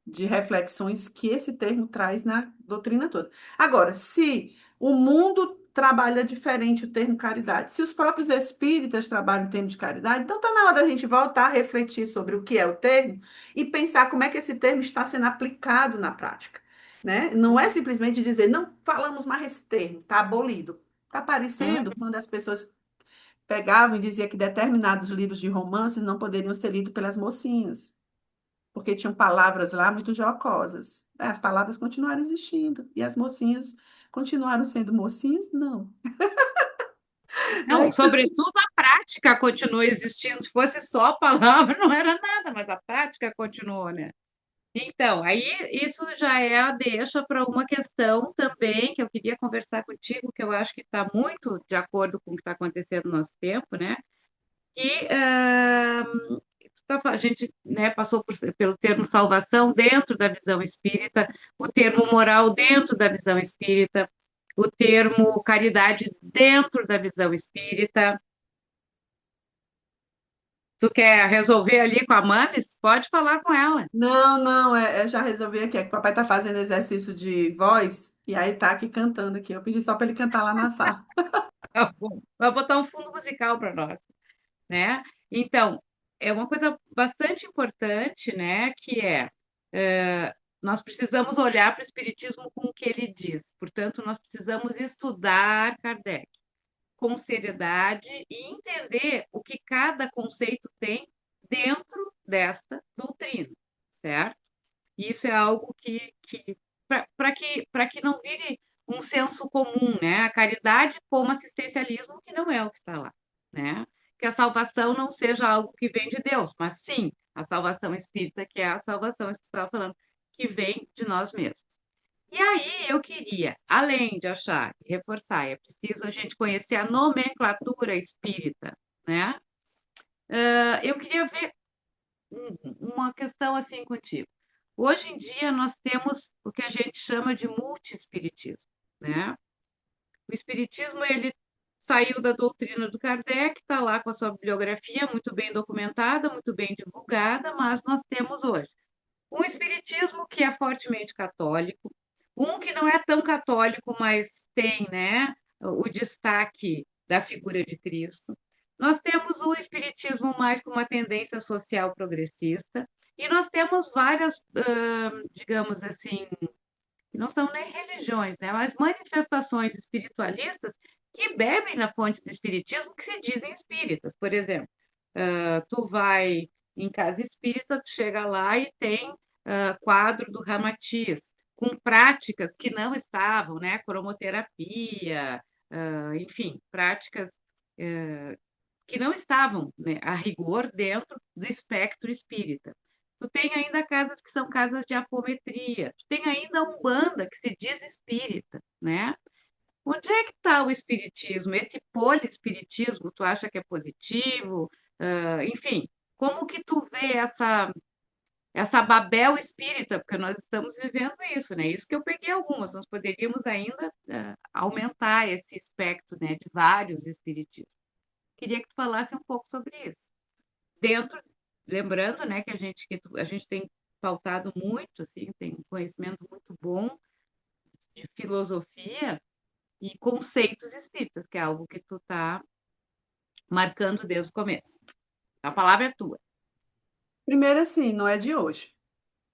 de reflexões que esse termo traz na doutrina toda. Agora, se o mundo trabalha diferente o termo caridade, se os próprios espíritas trabalham o termo de caridade, então está na hora da gente voltar a refletir sobre o que é o termo e pensar como é que esse termo está sendo aplicado na prática. Né? Não é simplesmente dizer, não falamos mais esse termo, está abolido. Está Uhum. aparecendo quando as pessoas pegavam e diziam que determinados livros de romances não poderiam ser lidos pelas mocinhas porque tinham palavras lá muito jocosas. As palavras continuaram existindo. E as mocinhas continuaram sendo mocinhas? Não. Não, Né? sobretudo a prática continua existindo. Se fosse só a palavra, não era nada, mas a prática continuou, né? Então, aí isso já é a deixa para uma questão também que eu queria conversar contigo, que eu acho que está muito de acordo com o que está acontecendo no nosso tempo, né? E a gente, né, passou pelo termo salvação dentro da visão espírita, o termo moral dentro da visão espírita, o termo caridade dentro da visão espírita. Tu quer resolver ali com a Manes? Pode falar com ela. Não, não, eu já resolvi aqui. É que o papai tá fazendo exercício de voz e aí tá aqui cantando aqui. Eu pedi só para ele cantar lá na sala. Tá bom. Vai botar um fundo musical para nós, né? Então, é uma coisa bastante importante, né? Que nós precisamos olhar para o Espiritismo com o que ele diz. Portanto, nós precisamos estudar Kardec com seriedade e entender o que cada conceito tem dentro desta doutrina, certo? Isso é algo que para que não vire um senso comum, né? A caridade como assistencialismo, que não é o que está lá, né? Que a salvação não seja algo que vem de Deus, mas sim a salvação espírita, que é a salvação que você estava falando, que vem de nós mesmos. E aí eu queria, além de achar e reforçar, é preciso a gente conhecer a nomenclatura espírita, né? Eu queria ver uma questão assim contigo. Hoje em dia nós temos o que a gente chama de multiespiritismo, né? O espiritismo ele saiu da doutrina do Kardec, está lá com a sua bibliografia muito bem documentada, muito bem divulgada, mas nós temos hoje um espiritismo que é fortemente católico, um que não é tão católico, mas tem, né, o destaque da figura de Cristo. Nós temos o espiritismo mais com uma tendência social progressista, e nós temos várias, digamos assim, que não são nem religiões, né, mas manifestações espiritualistas que bebem na fonte do espiritismo, que se dizem espíritas. Por exemplo, tu vai em casa espírita, tu chega lá e tem quadro do Ramatiz, com práticas que não estavam, né? Cromoterapia, enfim, práticas que não estavam, né, a rigor dentro do espectro espírita. Tu tem ainda casas que são casas de apometria, tu tem ainda a Umbanda que se diz espírita, né? Onde é que está o espiritismo? Esse poliespiritismo, tu acha que é positivo? Enfim, como que tu vê essa Babel espírita? Porque nós estamos vivendo isso, né? Isso que eu peguei algumas, nós poderíamos ainda aumentar esse espectro, né, de vários espiritismos. Queria que tu falasse um pouco sobre isso. Dentro, lembrando, né, que a gente tem pautado muito, assim, tem um conhecimento muito bom de filosofia e conceitos espíritas, que é algo que tu está marcando desde o começo. A palavra é tua. Primeiro, assim, não é de hoje,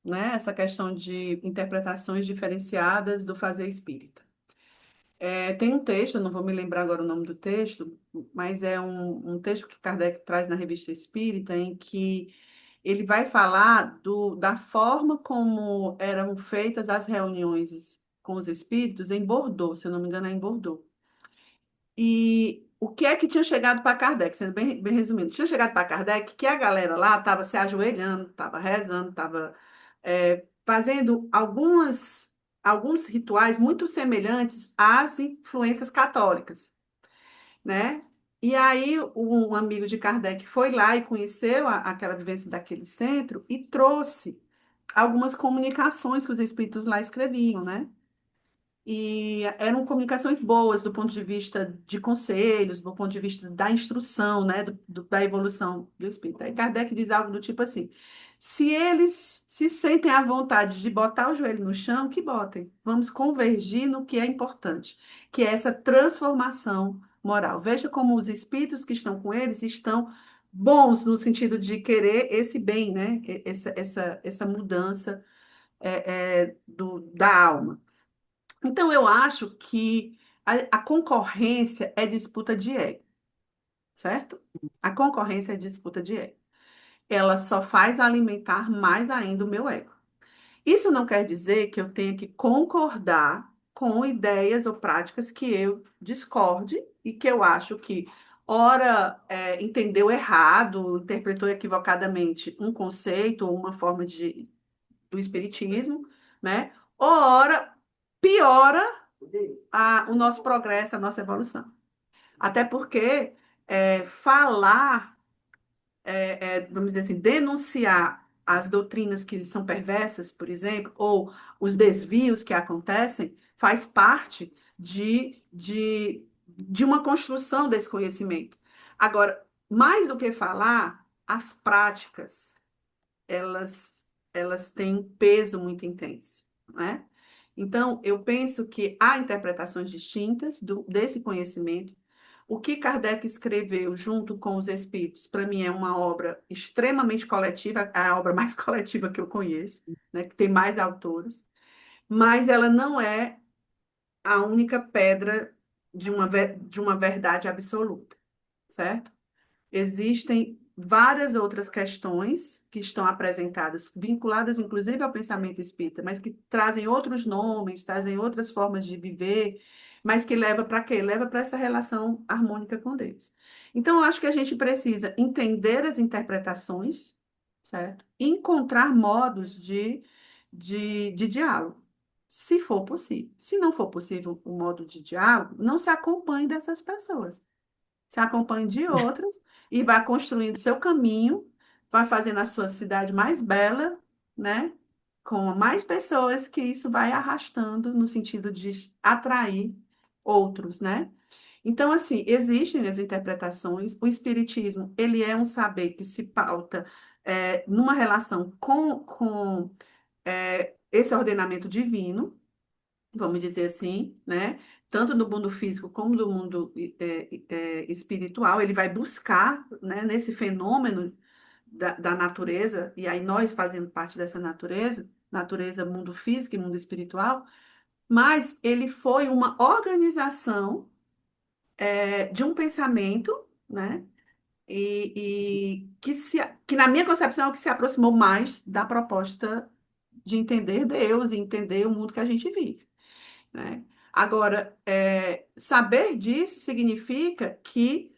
né? Essa questão de interpretações diferenciadas do fazer espírita. Tem um texto, eu não vou me lembrar agora o nome do texto, mas é um texto que Kardec traz na Revista Espírita, em que ele vai falar da forma como eram feitas as reuniões com os espíritos em Bordeaux, se eu não me engano, é em Bordeaux. E o que é que tinha chegado para Kardec, sendo bem resumido, tinha chegado para Kardec que a galera lá estava se ajoelhando, estava rezando, estava fazendo alguns rituais muito semelhantes às influências católicas, né? E aí um amigo de Kardec foi lá e conheceu aquela vivência daquele centro e trouxe algumas comunicações que os espíritos lá escreviam, né? E eram comunicações boas do ponto de vista de conselhos, do ponto de vista da instrução, né, da evolução do espírito. Aí Kardec diz algo do tipo assim: se eles se sentem à vontade de botar o joelho no chão, que botem. Vamos convergir no que é importante, que é essa transformação moral. Veja como os espíritos que estão com eles estão bons no sentido de querer esse bem, né? Essa mudança da alma. Então, eu acho que a concorrência é disputa de ego, certo? A concorrência é disputa de ego. Ela só faz alimentar mais ainda o meu ego. Isso não quer dizer que eu tenha que concordar com ideias ou práticas que eu discorde e que eu acho que, ora, entendeu errado, interpretou equivocadamente um conceito ou uma forma do espiritismo, né? Ou ora, piora o nosso progresso, a nossa evolução. Até porque falar, vamos dizer assim, denunciar as doutrinas que são perversas, por exemplo, ou os desvios que acontecem, faz parte de uma construção desse conhecimento. Agora, mais do que falar, as práticas elas, elas têm um peso muito intenso, né? Então, eu penso que há interpretações distintas desse conhecimento. O que Kardec escreveu junto com os Espíritos, para mim, é uma obra extremamente coletiva, a obra mais coletiva que eu conheço, né? Que tem mais autores, mas ela não é a única pedra de uma verdade absoluta, certo? Existem várias outras questões que estão apresentadas, vinculadas inclusive ao pensamento espírita, mas que trazem outros nomes, trazem outras formas de viver, mas que leva para quê? Leva para essa relação harmônica com Deus. Então, eu acho que a gente precisa entender as interpretações, certo? E encontrar modos de diálogo, se for possível. Se não for possível o modo de diálogo, não se acompanhe dessas pessoas, se acompanhe de outras e vai construindo seu caminho, vai fazendo a sua cidade mais bela, né? Com mais pessoas que isso vai arrastando no sentido de atrair outros, né? Então, assim, existem as interpretações. O espiritismo, ele é um saber que se pauta numa relação com esse ordenamento divino, vamos dizer assim, né? Tanto do mundo físico como do mundo espiritual, ele vai buscar, né, nesse fenômeno da natureza, e aí nós fazendo parte dessa natureza, natureza, mundo físico e mundo espiritual, mas ele foi uma organização de um pensamento, né? Que na minha concepção é o que se aproximou mais da proposta de entender Deus e entender o mundo que a gente vive, né? Agora, saber disso significa que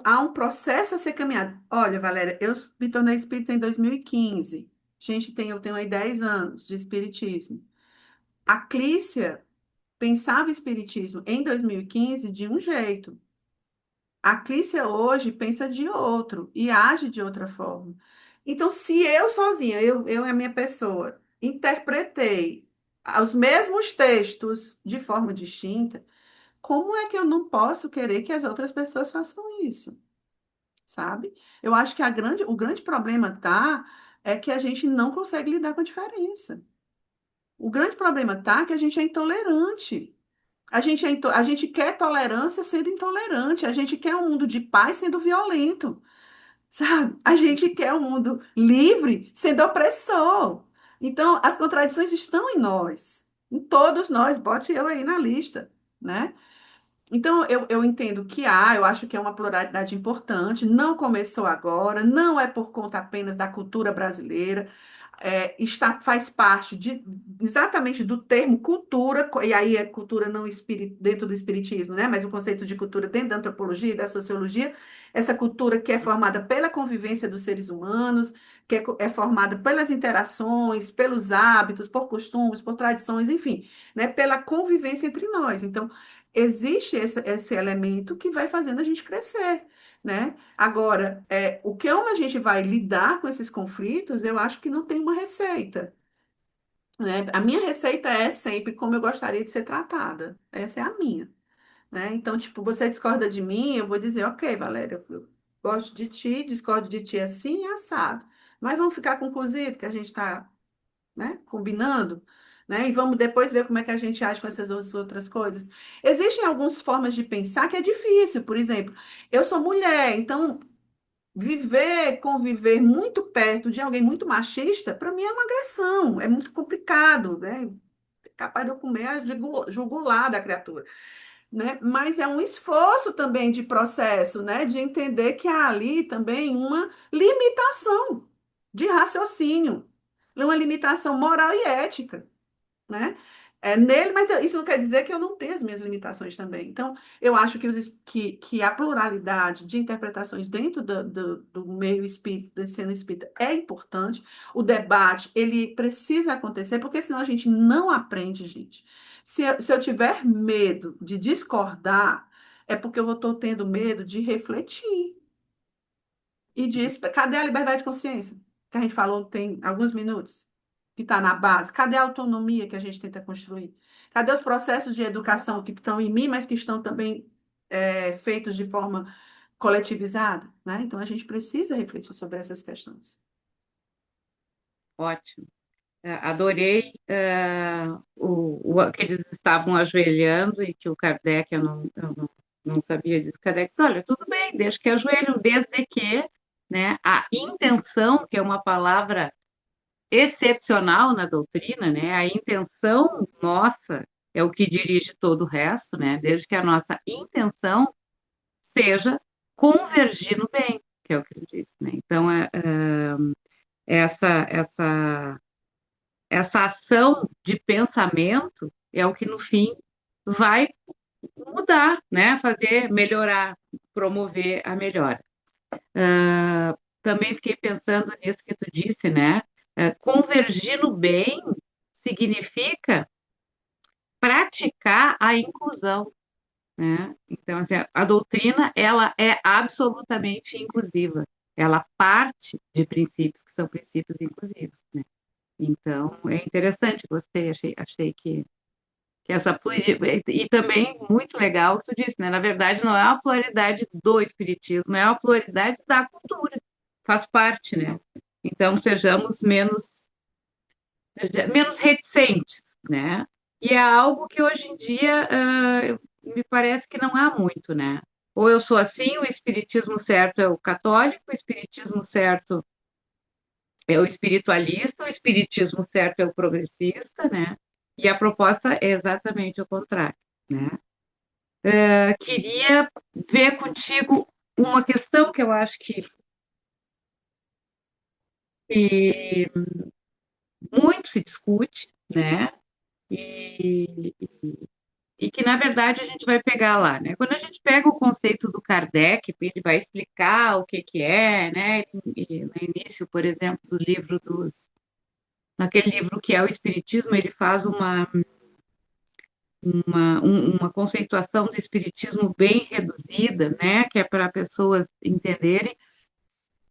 há um processo a ser caminhado. Olha, Valéria, eu me tornei espírita em 2015. Gente, eu tenho aí 10 anos de espiritismo. A Clícia pensava o espiritismo em 2015 de um jeito. A Clícia hoje pensa de outro e age de outra forma. Então, se eu sozinha, eu e a minha pessoa, interpretei os mesmos textos de forma distinta, como é que eu não posso querer que as outras pessoas façam isso? Sabe? Eu acho que o grande problema é que a gente não consegue lidar com a diferença. O grande problema que a gente é intolerante. A gente quer tolerância sendo intolerante. A gente quer um mundo de paz sendo violento, sabe? A gente quer um mundo livre sendo opressor. Então, as contradições estão em nós, em todos nós. Bote eu aí na lista, né? Então, eu entendo eu acho que é uma pluralidade importante, não começou agora, não é por conta apenas da cultura brasileira, faz parte exatamente do termo cultura, e aí é cultura não dentro do espiritismo, né? Mas o conceito de cultura dentro da antropologia e da sociologia, essa cultura que é formada pela convivência dos seres humanos, é formada pelas interações, pelos hábitos, por costumes, por tradições, enfim, né? Pela convivência entre nós. Então, existe esse elemento que vai fazendo a gente crescer, né? Agora, como a gente vai lidar com esses conflitos, eu acho que não tem uma receita, né? A minha receita é sempre como eu gostaria de ser tratada. Essa é a minha, né? Então, tipo, você discorda de mim, eu vou dizer, ok, Valéria, eu gosto de ti, discordo de ti assim e assado. Mas vamos ficar com o cozido que a gente está, né, combinando, né? E vamos depois ver como é que a gente age com essas outras coisas. Existem algumas formas de pensar que é difícil. Por exemplo, eu sou mulher, então conviver muito perto de alguém muito machista, para mim é uma agressão, é muito complicado, né? Capaz de eu comer a jugular da criatura, né? Mas é um esforço também de processo, né? De entender que há ali também uma limitação de raciocínio, uma limitação moral e ética, né? É nele, mas isso não quer dizer que eu não tenha as minhas limitações também. Então, eu acho que a pluralidade de interpretações dentro do meio espírita, da cena espírita, é importante. O debate, ele precisa acontecer, porque senão a gente não aprende, gente. Se eu tiver medo de discordar, é porque eu estou tendo medo de refletir. Cadê a liberdade de consciência? Que a gente falou tem alguns minutos, que está na base. Cadê a autonomia que a gente tenta construir? Cadê os processos de educação que estão em mim, mas que estão também feitos de forma coletivizada, né? Então a gente precisa refletir sobre essas questões. Ótimo. Adorei que eles estavam ajoelhando e que o Kardec, eu não sabia disso, Kardec disse, olha, tudo bem, deixa que ajoelham, desde que, né, a intenção, que é uma palavra excepcional na doutrina, né, a intenção nossa é o que dirige todo o resto, né, desde que a nossa intenção seja convergir no bem, que é o que ele disse, né, então essa essa ação de pensamento é o que no fim vai mudar, né? Fazer melhorar, promover a melhora. Também fiquei pensando nisso que tu disse, né? Convergir no bem significa praticar a inclusão, né? Então, assim, a doutrina ela é absolutamente inclusiva. Ela parte de princípios que são princípios inclusivos, né? Então, é interessante, gostei, achei que essa e também muito legal o que tu disse, né? Na verdade, não é uma pluralidade do espiritismo, é uma pluralidade da cultura, faz parte, né? Então, sejamos menos reticentes, né? E é algo que hoje em dia me parece que não há muito, né? Ou eu sou assim, o espiritismo certo é o católico, o espiritismo certo é o espiritualista, o espiritismo certo é o progressista, né? E a proposta é exatamente o contrário, né? Queria ver contigo uma questão que eu acho que muito se discute, né? E, e que que na verdade a gente vai pegar lá, né? Quando a gente pega o conceito do Kardec, ele vai explicar o que é, né? E no início, por exemplo, do livro naquele livro que é o Espiritismo, ele faz uma conceituação do espiritismo bem reduzida, né? Que é para pessoas entenderem,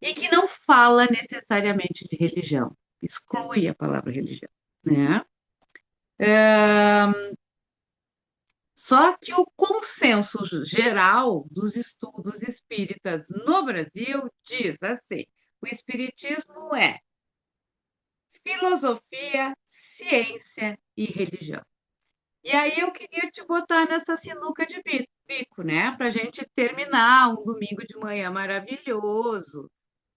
e que não fala necessariamente de religião, exclui a palavra religião, né? Só que o consenso geral dos estudos espíritas no Brasil diz assim: o espiritismo é filosofia, ciência e religião. E aí eu queria te botar nessa sinuca de bico, né? Para a gente terminar um domingo de manhã maravilhoso.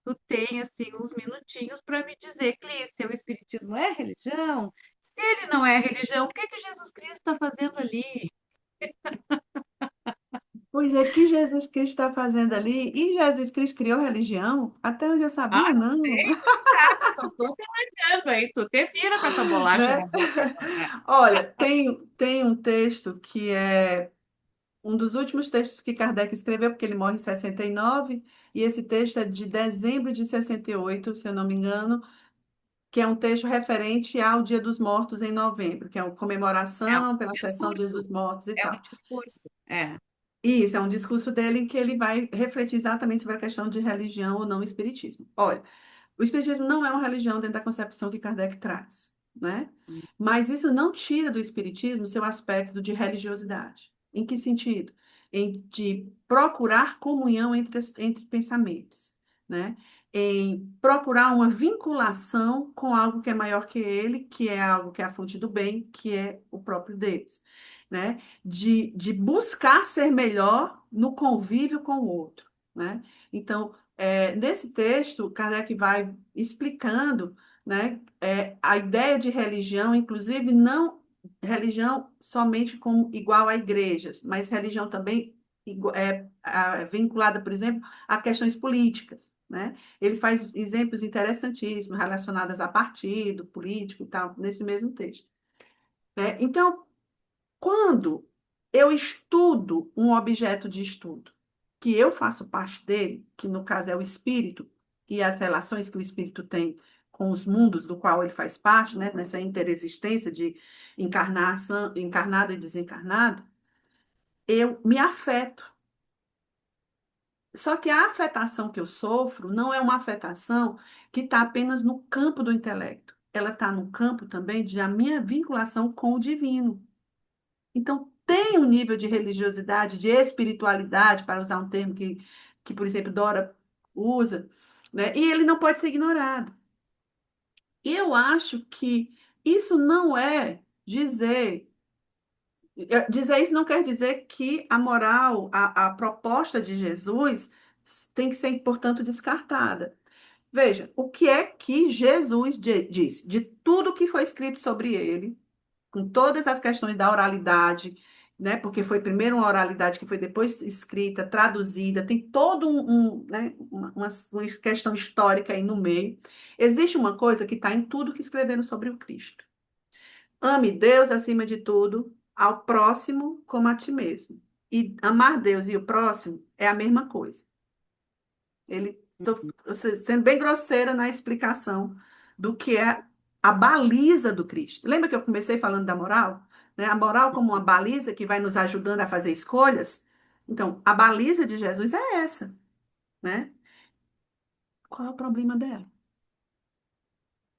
Tu tem assim uns minutinhos para me dizer, Clícia, o espiritismo é religião? Se ele não é religião, o que é que Jesus Cristo está fazendo ali? Pois é, que Jesus Cristo está fazendo ali? E Jesus Cristo criou religião? Até onde eu Ah, sabia, não não. sei, tu sabe, só tô te largando aí, tu te vira com essa bolacha na Né? boca. É, Olha, tem um texto que é um dos últimos textos que Kardec escreveu, porque ele morre em 69, e esse texto é de dezembro de 68, se eu não me engano, que é um texto referente ao Dia dos Mortos em novembro, que é uma é um comemoração pela sessão do Dia discurso, dos Mortos e é um tal. discurso. É. Isso, é um discurso dele em que ele vai refletir exatamente sobre a questão de religião ou não espiritismo. Olha, o espiritismo não é uma religião dentro da concepção que Kardec traz, né? Mas isso não tira do espiritismo seu aspecto de religiosidade. Em que sentido? Em de procurar comunhão entre pensamentos, né? Em procurar uma vinculação com algo que é maior que ele, que é algo que é a fonte do bem, que é o próprio Deus, né? De buscar ser melhor no convívio com o outro, né? Então, nesse texto, Kardec vai explicando, né, a ideia de religião, inclusive não religião somente como igual a igrejas, mas religião também vinculada, por exemplo, a questões políticas, né? Ele faz exemplos interessantíssimos relacionados a partido, político e tal, nesse mesmo texto, né? Então, quando eu estudo um objeto de estudo, que eu faço parte dele, que no caso é o espírito, e as relações que o espírito tem com os mundos do qual ele faz parte, né, nessa interexistência de encarnação, encarnado e desencarnado, eu me afeto. Só que a afetação que eu sofro não é uma afetação que está apenas no campo do intelecto. Ela está no campo também de a minha vinculação com o divino. Então, tem um nível de religiosidade, de espiritualidade, para usar um termo que por exemplo, Dora usa, né? E ele não pode ser ignorado. E eu acho que isso não é dizer isso não quer dizer que a moral, a proposta de Jesus tem que ser, portanto, descartada. Veja, o que é que Jesus disse? De tudo que foi escrito sobre ele, com todas as questões da oralidade, né? Porque foi primeiro uma oralidade que foi depois escrita, traduzida, tem todo né? Uma questão histórica aí no meio. Existe uma coisa que está em tudo que escreveram sobre o Cristo. Ame Deus acima de tudo, ao próximo como a ti mesmo. E amar Deus e o próximo é a mesma coisa. Tô sendo bem grosseira na explicação do que é a baliza do Cristo. Lembra que eu comecei falando da moral? Né? A moral como uma baliza que vai nos ajudando a fazer escolhas. Então, a baliza de Jesus é essa, né? Qual é o problema dela?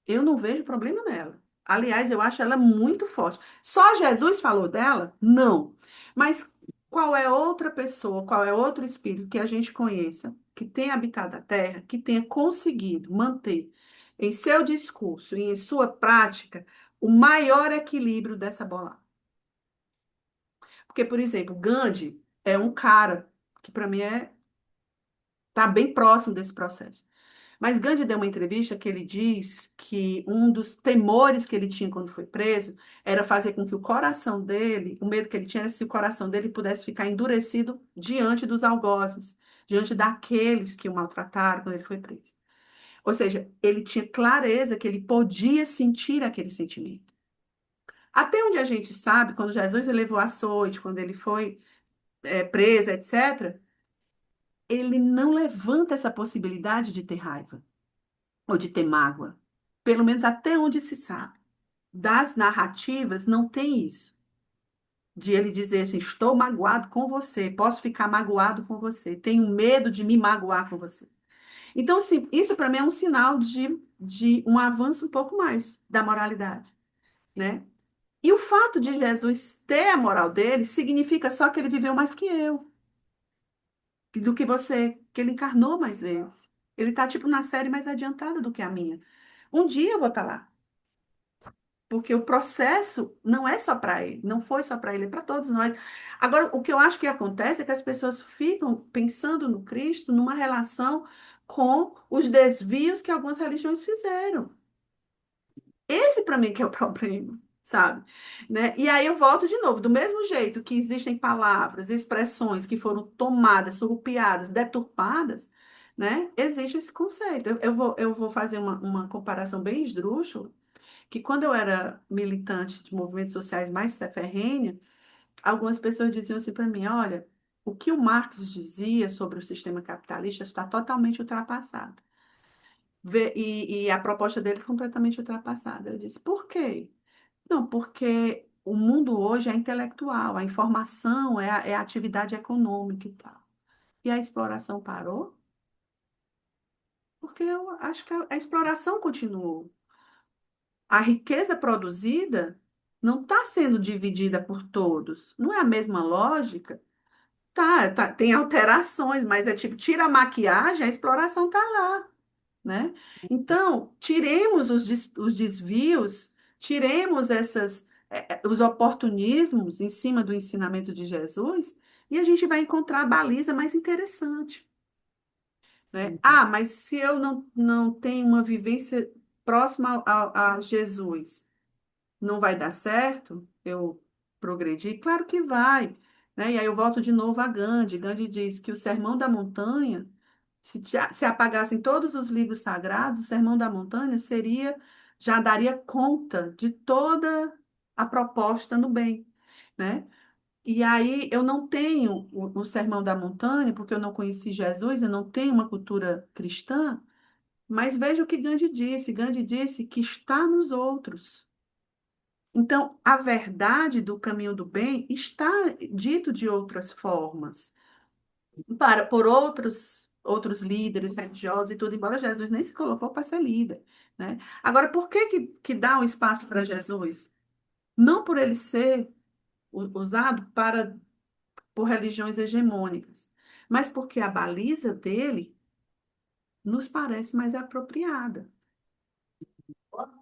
Eu não vejo problema nela. Aliás, eu acho ela muito forte. Só Jesus falou dela? Não. Mas qual é outra pessoa, qual é outro espírito que a gente conheça, que tenha habitado a Terra, que tenha conseguido manter em seu discurso e em sua prática o maior equilíbrio dessa bola? Porque, por exemplo, Gandhi é um cara que para mim tá bem próximo desse processo. Mas Gandhi deu uma entrevista que ele diz que um dos temores que ele tinha quando foi preso era fazer com que o coração dele, o medo que ele tinha era se o coração dele pudesse ficar endurecido diante dos algozes, diante daqueles que o maltrataram quando ele foi preso. Ou seja, ele tinha clareza que ele podia sentir aquele sentimento. Até onde a gente sabe, quando Jesus levou açoite, quando ele foi preso, etc., ele não levanta essa possibilidade de ter raiva ou de ter mágoa. Pelo menos até onde se sabe. Das narrativas não tem isso. De ele dizer assim, estou magoado com você, posso ficar magoado com você, tenho medo de me magoar com você. Então, assim, isso para mim é um sinal de um avanço um pouco mais da moralidade, né? E o fato de Jesus ter a moral dele significa só que ele viveu mais que eu, do que você, que ele encarnou mais vezes. Ele tá, tipo, na série mais adiantada do que a minha. Um dia eu vou estar lá. Porque o processo não é só para ele, não foi só para ele, é para todos nós. Agora, o que eu acho que acontece é que as pessoas ficam pensando no Cristo numa relação com os desvios que algumas religiões fizeram. Esse, para mim, que é o problema, sabe? Né? E aí eu volto de novo, do mesmo jeito que existem palavras, expressões que foram tomadas, surrupiadas, deturpadas, né? Existe esse conceito. Eu vou fazer uma comparação bem esdrúxula que quando eu era militante de movimentos sociais mais ferrenha, algumas pessoas diziam assim para mim, olha, o que o Marx dizia sobre o sistema capitalista está totalmente ultrapassado. E a proposta dele é completamente ultrapassada. Eu disse, por quê? Não, porque o mundo hoje é intelectual, a informação é a atividade econômica e tal. E a exploração parou? Porque eu acho que a exploração continuou. A riqueza produzida não está sendo dividida por todos. Não é a mesma lógica? Tem alterações, mas é tipo, tira a maquiagem, a exploração está lá, né? Então, tiremos os desvios, tiremos os oportunismos em cima do ensinamento de Jesus e a gente vai encontrar a baliza mais interessante, né? Ah, mas se eu não tenho uma vivência próxima a Jesus, não vai dar certo eu progredir? Claro que vai, né? E aí eu volto de novo a Gandhi. Gandhi diz que o Sermão da Montanha, se apagassem todos os livros sagrados, o Sermão da Montanha já daria conta de toda a proposta no bem, né? E aí eu não tenho o Sermão da Montanha, porque eu não conheci Jesus, eu não tenho uma cultura cristã, mas veja o que Gandhi disse. Gandhi disse que está nos outros. Então, a verdade do caminho do bem está dito de outras formas, por outros líderes religiosos e tudo, embora Jesus nem se colocou para ser líder, né? Agora, por que dá um espaço para Jesus? Não por ele ser usado por religiões hegemônicas, mas porque a baliza dele nos parece mais apropriada.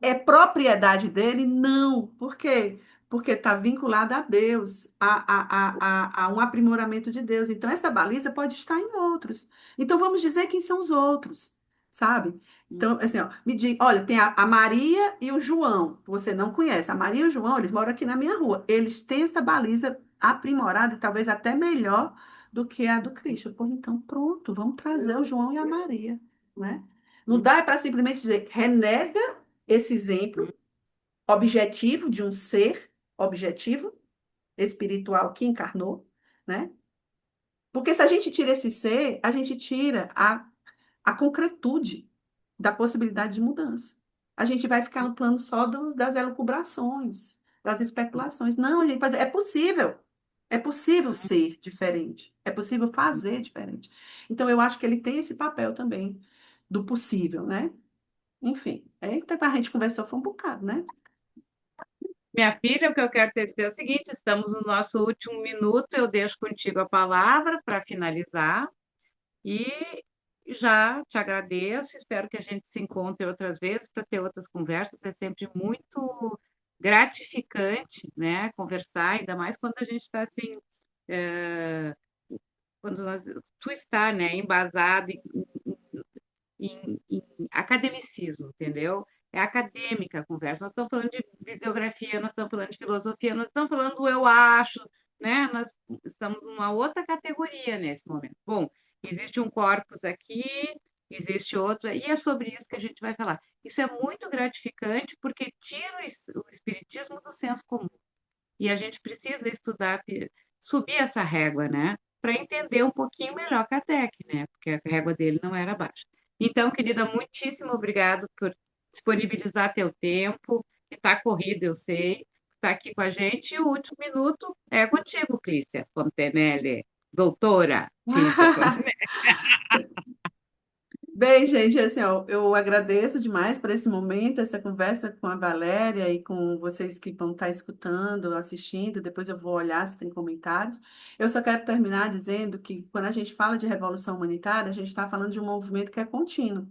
É propriedade dele? Não. Por quê? Porque está vinculada a Deus, a um aprimoramento de Deus. Então, essa baliza pode estar em outros. Então, vamos dizer quem são os outros, sabe? Então, assim, ó, me diga, olha, tem a Maria e o João. Você não conhece. A Maria e o João, eles moram aqui na minha rua. Eles têm essa baliza aprimorada e talvez até melhor do que a do Cristo. Pô, então, pronto, vamos trazer o João e a Maria, né? Não dá para simplesmente dizer, renega esse exemplo objetivo de um ser objetivo, espiritual que encarnou, né? Porque se a gente tira esse ser, a gente tira a concretude da possibilidade de mudança. A gente vai ficar no plano só das elucubrações, das especulações. Não, a gente pode, é possível ser diferente, é possível fazer diferente. Então, eu acho que ele tem esse papel também do possível, né? Enfim, eita, a gente conversou foi um bocado, né? Minha filha, o que eu quero te dizer é o seguinte: estamos no nosso último minuto, eu deixo contigo a palavra para finalizar e já te agradeço. Espero que a gente se encontre outras vezes para ter outras conversas. É sempre muito gratificante, né, conversar, ainda mais quando a gente está assim, é, tu está, né, embasado em academicismo, entendeu? É acadêmica a conversa. Nós estamos falando de bibliografia, nós estamos falando de filosofia, nós estamos falando do eu acho, né? Nós estamos numa outra categoria nesse momento. Bom, existe um corpus aqui, existe outra, e é sobre isso que a gente vai falar. Isso é muito gratificante porque tira o espiritismo do senso comum. E a gente precisa estudar, subir essa régua, né? Para entender um pouquinho melhor Kardec, né? Porque a régua dele não era baixa. Então, querida, muitíssimo obrigado por disponibilizar teu tempo, que está corrido, eu sei, está aqui com a gente. E o último minuto é contigo, Clícia Fontenelle, doutora Clícia Fontenelle. Bem, gente, assim, ó, eu agradeço demais por esse momento, essa conversa com a Valéria e com vocês que vão estar escutando, assistindo. Depois eu vou olhar se tem comentários. Eu só quero terminar dizendo que quando a gente fala de revolução humanitária, a gente está falando de um movimento que é contínuo,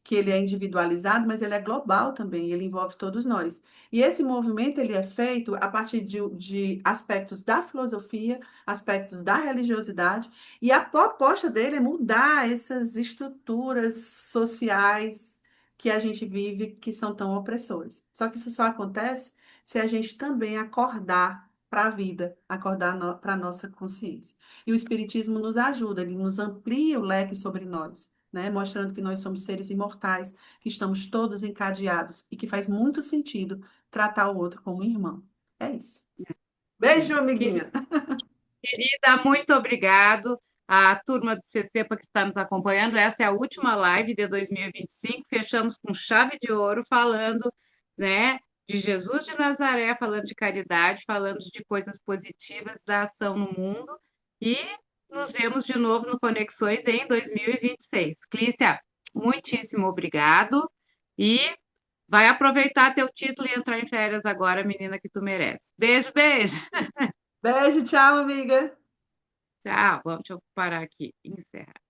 que ele é individualizado, mas ele é global também, ele envolve todos nós. E esse movimento ele é feito a partir de aspectos da filosofia, aspectos da religiosidade, e a proposta dele é mudar essas estruturas sociais que a gente vive, que são tão opressoras. Só que isso só acontece se a gente também acordar para a vida, acordar para a nossa consciência. E o Espiritismo nos ajuda, ele nos amplia o leque sobre nós, né? Mostrando que nós somos seres imortais, que estamos todos encadeados e que faz muito sentido tratar o outro como irmão. É isso. Beijo, amiguinha. Querida, muito obrigado. A turma do CCPA que está nos acompanhando, essa é a última live de 2025. Fechamos com chave de ouro, falando, né, de Jesus de Nazaré, falando de caridade, falando de coisas positivas da ação no mundo. E nos vemos de novo no Conexões em 2026. Clícia, muitíssimo obrigado. E vai aproveitar teu título e entrar em férias agora, menina que tu merece. Beijo, beijo. Beijo, tchau, amiga. Tchau. Deixa eu parar aqui. Encerrar.